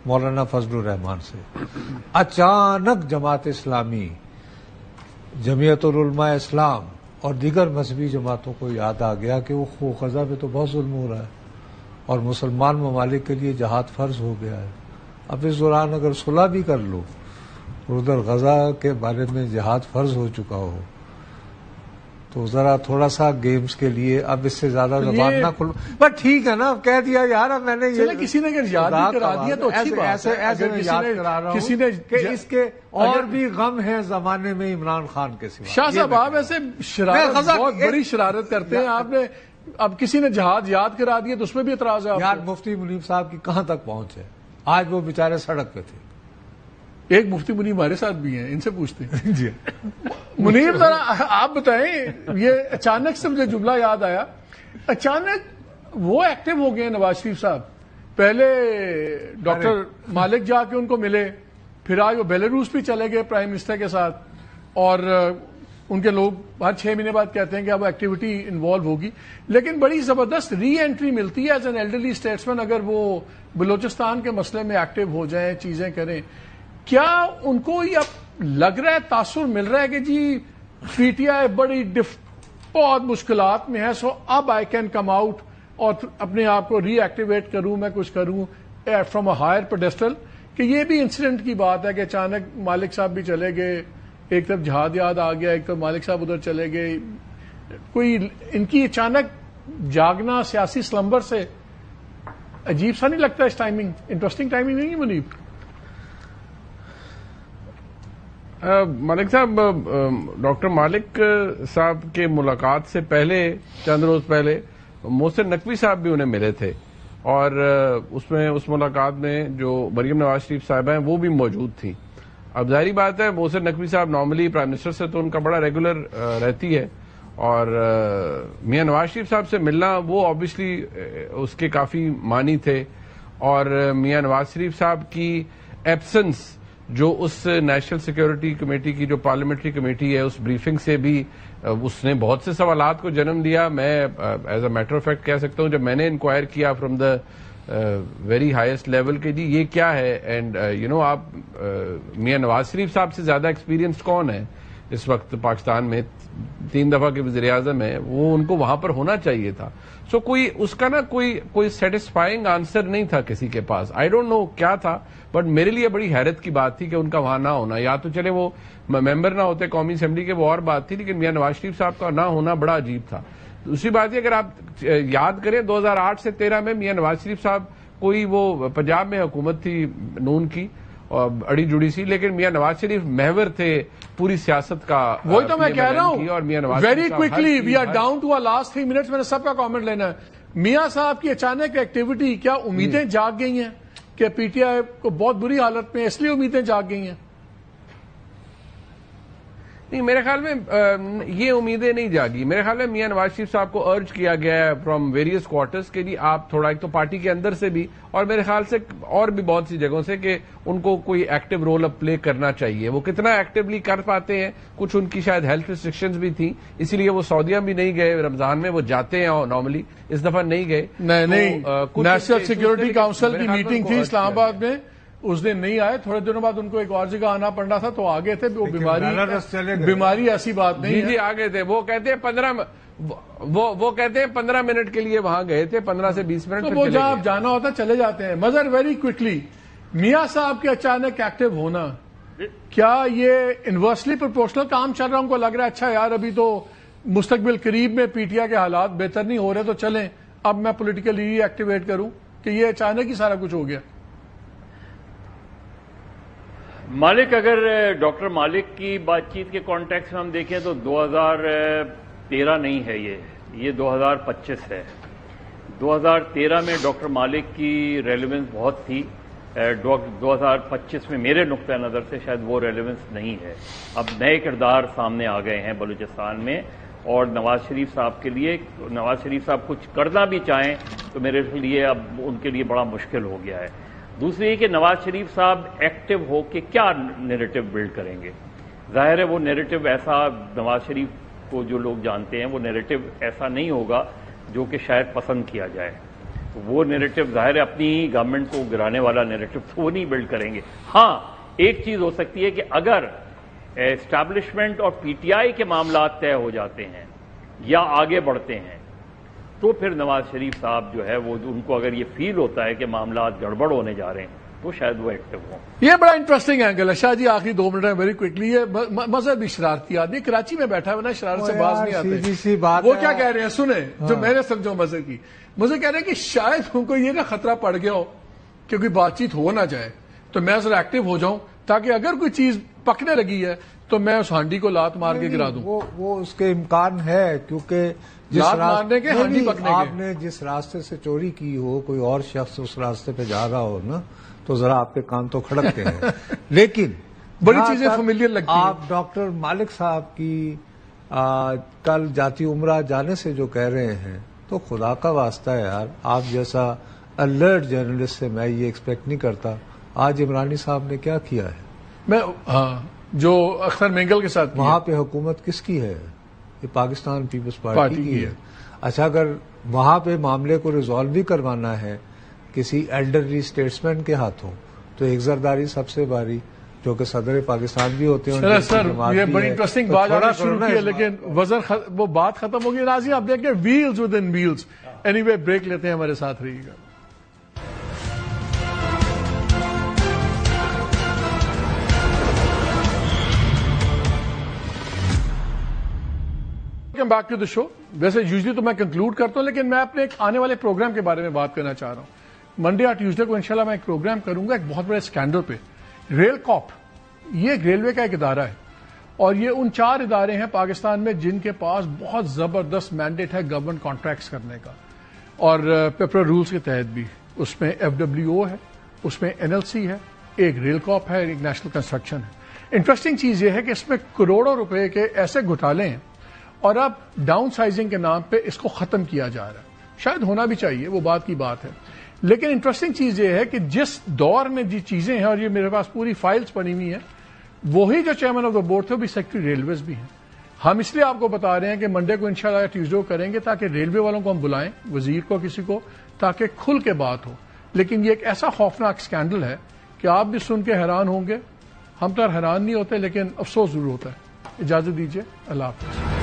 مولانا فضل الرحمان سے. اچانک جماعت اسلامی، جمعیت العلماء اسلام اور دیگر مذہبی جماعتوں کو یاد آ گیا کہ وہ غزہ پہ تو بہت ظلم ہو رہا ہے اور مسلمان ممالک کے لیے جہاد فرض ہو گیا ہے. اب اس دوران اگر صلح بھی کر لو اور ادھر غزہ کے بارے میں جہاد فرض ہو چکا ہو تو ذرا تھوڑا سا گیمز کے لیے اب اس سے زیادہ زبان نہ کھلو. بس ٹھیک ہے نا، کہہ دیا یار اب میں نے یہ کسی نے اگر یاد بھی کرا دیا تو اچھی بات ہے. ایسے میں یاد کرا رہا ہوں کہ اس کے اور بھی غم ہے زمانے میں عمران خان کے سوا. شاہ صاحب آپ ایسے شرارت بہت بڑی شرارت کرتے ہیں. آپ نے اب کسی نے جہاد یاد کرا دیا تو اس میں بھی اعتراض ہے. یار مفتی منیب صاحب کی کہاں تک پہنچ ہے؟ آج وہ بیچارے سڑک پہ تھے. ایک مفتی منیب ہمارے ساتھ بھی ہیں، ان سے پوچھتے ہیں. جی منیب ذرا آپ بتائیں، یہ اچانک سے مجھے جملہ یاد آیا. اچانک وہ ایکٹیو ہو گئے نواز شریف صاحب. پہلے ڈاکٹر مالک جا کے ان کو ملے، پھر آج وہ بیلاروس بھی چلے گئے پرائم منسٹر کے ساتھ، اور ان کے لوگ ہر 6 مہینے بعد کہتے ہیں کہ اب ایکٹیویٹی انوالو ہوگی. لیکن بڑی زبردست ری انٹری ملتی ہے ایز این ایلڈرلی اسٹیٹسمین اگر وہ بلوچستان کے مسئلے میں ایکٹیو ہو جائیں، چیزیں کریں. کیا ان کو یہ اب لگ رہا ہے، تاثر مل رہا ہے کہ جی پی ٹی آئی بڑی بہت مشکلات میں ہے، سو اب آئی کین کم آؤٹ اور اپنے آپ کو ری ایکٹیویٹ کروں، میں کچھ کروں فرام اے ہائر پیڈسٹل؟ کہ یہ بھی انسیڈنٹ کی بات ہے کہ اچانک مالک صاحب بھی چلے گئے، ایک طرف جہاد یاد آ گیا، ایک طرف مالک صاحب ادھر چلے گئے. کوئی ان کی اچانک جاگنا سیاسی سلمبر سے عجیب سا نہیں لگتا؟ اس ٹائمنگ انٹرسٹنگ ٹائمنگ نہیں ہے منیب؟ مالک صاحب، ڈاکٹر مالک صاحب کے ملاقات سے پہلے چند روز پہلے محسن نقوی صاحب بھی انہیں ملے تھے، اور اس ملاقات میں جو مریم نواز شریف صاحبہ ہیں وہ بھی موجود تھیں. اب ظاہری بات ہے محسن نقوی صاحب نارملی پرائم منسٹر سے تو ان کا بڑا ریگولر رہتی ہے، اور میاں نواز شریف صاحب سے ملنا وہ آبویسلی اس کے کافی معنی تھے. اور میاں نواز شریف صاحب کی ایبسنس جو اس نیشنل سیکیورٹی کمیٹی کی جو پارلیمنٹری کمیٹی ہے، اس بریفنگ سے بھی اس نے بہت سے سوالات کو جنم دیا. میں as a matter of fact کہہ سکتا ہوں، جب میں نے انکوائر کیا from the very highest level کہ جی یہ کیا ہے، اینڈ آپ میاں نواز شریف صاحب سے زیادہ ایکسپیرینسڈ کون ہے اس وقت پاکستان میں، 3 دفعہ کے وزیر اعظم ہے، وہ ان کو وہاں پر ہونا چاہیے تھا. سو کوئی اس کا نا کوئی سیٹسفائنگ آنسر نہیں تھا کسی کے پاس. آئی ڈونٹ نو کیا تھا، بٹ میرے لیے بڑی حیرت کی بات تھی کہ ان کا وہاں نہ ہونا. یا تو چلے وہ ممبر نہ ہوتے قومی اسمبلی کے، وہ اور بات تھی، لیکن میاں نواز شریف صاحب کا نہ ہونا بڑا عجیب تھا. دوسری بات یہ، اگر آپ یاد کریں 2008 سے 13 میں میاں نواز شریف صاحب کوئی وہ پنجاب میں حکومت تھی نون کی اڑی جڑی سی، لیکن میاں نواز شریف محور تھے پوری سیاست کا. وہی تو میں کہہ رہا ہوں. Very quickly we are down to last 3 minutes. میں نے سب کا کامنٹ لینا ہے. میاں صاحب کی اچانک ایکٹیویٹی، کیا امیدیں جاگ گئی ہیں کہ پی ٹی آئی کو بہت بری حالت میں، اس لیے امیدیں جاگ گئی ہیں؟ نہیں، میرے خیال میں یہ امیدیں نہیں جاگی. میرے خیال میں میاں نواز شریف صاحب کو ارج کیا گیا ہے فرام ویریس کوارٹرز کے لیے، آپ تھوڑا ایک تو پارٹی کے اندر سے بھی، اور میرے خیال سے اور بھی بہت سی جگہوں سے، کہ ان کو کوئی ایکٹیو رول اب پلے کرنا چاہیے. وہ کتنا ایکٹیولی کر پاتے ہیں، کچھ ان کی شاید ہیلتھ ریسٹرکشنز بھی تھیں، اسی لیے وہ سعودیہ بھی نہیں گئے. رمضان میں وہ جاتے ہیں نارملی، اس دفعہ نہیں گئے. نہیں، نیشنل سیکورٹی کاؤنسل کی میٹنگ تھی اسلام آباد میں، اس دن نہیں آئے. تھوڑے دنوں بعد ان کو ایک اور جگہ آنا پڑنا تھا تو آگے تھے. وہ بیماری ایسی بات نہیں ہے. جی آگے تھے. وہ کہتے ہیں 15 منٹ کے لیے وہاں گئے تھے، 15 سے 20 منٹ. وہ جہاں آپ جانا ہوتا چلے جاتے ہیں. مگر ویری کوئکلی میاں صاحب کے اچانک ایکٹیو ہونا، کیا یہ انورسلی پروپورشنل کام چل رہا ہے؟ ان کو لگ رہا ہے اچھا یار ابھی تو مستقبل قریب میں پی ٹی آئی کے حالات بہتر نہیں ہو رہے تو چلیں اب میں پولیٹیکلی ری ایکٹیویٹ کروں، کہ یہ اچانک ہی سارا کچھ ہو گیا؟ مالک، اگر ڈاکٹر مالک کی بات چیت کے کانٹیکس میں ہم دیکھیں تو 2013 نہیں ہے، یہ 2025 ہے. 2013 میں ڈاکٹر مالک کی ریلیونس بہت تھی. 2025 میں میرے نقطۂ نظر سے شاید وہ ریلیونس نہیں ہے. اب نئے کردار سامنے آ گئے ہیں بلوچستان میں، اور نواز شریف صاحب کے لیے، نواز شریف صاحب کچھ کرنا بھی چاہیں تو میرے لیے اب ان کے لیے بڑا مشکل ہو گیا ہے. دوسری یہ کہ نواز شریف صاحب ایکٹیو ہو کے کیا نیریٹو بلڈ کریں گے. ظاہر ہے وہ نیریٹو ایسا، نواز شریف کو جو لوگ جانتے ہیں، وہ نیریٹو ایسا نہیں ہوگا جو کہ شاید پسند کیا جائے. وہ نیریٹو ظاہر ہے اپنی گورنمنٹ کو گرانے والا نیریٹو تو وہ نہیں بلڈ کریں گے. ہاں، ایک چیز ہو سکتی ہے کہ اگر اسٹیبلشمنٹ اور پی ٹی آئی کے معاملات طے ہو جاتے ہیں یا آگے بڑھتے ہیں تو پھر نواز شریف صاحب جو ہے وہ، ان کو اگر یہ فیل ہوتا ہے کہ معاملات گڑبڑ ہونے جا رہے ہیں ہو شاید وہ ایکٹیو ہوں. یہ بڑا انٹرسٹنگ اینگل ہے. شاہ جی آخری 2 منٹ میں ویری کوئکلی. یہ مذہب بھی شرارتی آدمی کراچی میں بیٹھا ہے نا, شرارت سے باز نہیں آتے. وہ کیا کہہ رہے ہیں سنیں جو میں نے سمجھا مذہب کی, مجھے کہہ رہے ہیں کہ شاید ان کو یہ نہ خطرہ پڑ گیا ہو کہ کوئی بات چیت ہو نہ جائے تو میں ذرا ایکٹیو ہو جاؤں تاکہ اگر کوئی چیز پکنے لگی ہے تو میں اس ہانڈی کو لات مار کے گرا دوں. وہ اس کے امکان ہے, کیونکہ لات مارنے کے ہانڈی پکنے کے. آپ نے جس راستے سے چوری کی ہو, کوئی اور شخص اس راستے پہ جا رہا ہو نا, تو ذرا آپ کے کان تو کھڑکتے ہیں. لیکن بڑی چیزیں فیملیئر لگتی ہیں. آپ ڈاکٹر مالک صاحب کی کل جاتی عمرہ جانے سے جو کہہ رہے ہیں, تو خدا کا واسطہ ہے یار, آپ جیسا الرٹ جرنلسٹ سے میں یہ ایکسپیکٹ نہیں کرتا. آج عمرانی صاحب نے کیا کیا ہے, میں جو اختر مینگل کے ساتھ وہاں پہ حکومت کس کی ہے؟ یہ پاکستان پیپلز پارٹی کی ہے. اچھا, اگر وہاں پہ معاملے کو ریزالو بھی کروانا ہے کسی ایلڈرلی اسٹیٹسمین کے ہاتھوں, تو ایک زرداری سب سے باری جو کہ صدر پاکستان بھی ہوتے ہیں. سر یہ بڑی انٹرسٹنگ بات آپ نے شروع کی ہے, لیکن وہ بات ختم ہوگی. ناظرین آپ دیکھیں wheels within wheels. Anyway break لیتے ہیں, ہمارے ساتھ رہیے گا. Welcome back to the show. ویسے یوزلی تو میں کنکلوڈ کرتا ہوں, لیکن میں اپنے ایک آنے والے پروگرام کے بارے میں بات کرنا چاہ رہا ہوں. منڈے اور ٹیوزڈے کو انشاءاللہ میں ایک پروگرام کروں گا ایک بہت بڑے اسکینڈل پہ. ریل کاپ یہ ایک ریلوے کا ایک ادارہ ہے, اور یہ ان 4 ادارے ہیں پاکستان میں جن کے پاس بہت زبردست مینڈیٹ ہے گورنمنٹ کانٹریکٹس کرنے کا, اور پیپر رولز کے تحت بھی. اس میں FWO ہے, اس میں NLC ہے, ایک ریل کاپ ہے, ایک نیشنل کنسٹرکشن ہے. انٹرسٹنگ چیز یہ ہے کہ اس میں کروڑوں روپے کے ایسے گھوٹالے ہیں, اور اب ڈاؤن سائزنگ کے نام پہ اس کو ختم کیا جا رہا ہے. شاید ہونا بھی چاہیے, وہ بات کی بات ہے. لیکن انٹرسٹنگ چیز یہ ہے کہ جس دور میں جی چیزیں ہیں, اور یہ میرے پاس پوری فائلز پڑی ہوئی ہیں, وہی جو چیئرمین آف دا بورڈ تھے وہ بھی سیکرٹری ریلویز بھی ہیں. ہم اس لیے آپ کو بتا رہے ہیں کہ منڈے کو انشاءاللہ یا ٹیوزڈے کو کریں گے تاکہ ریلوے والوں کو ہم بلائیں, وزیر کو, کسی کو, تاکہ کھل کے بات ہو. لیکن یہ ایک ایسا خوفناک اسکینڈل ہے کہ آپ بھی سن کے حیران ہوں گے. ہم تو حیران نہیں ہوتے, لیکن افسوس ضرور ہوتا ہے. اجازت دیجیے, اللہ حافظ.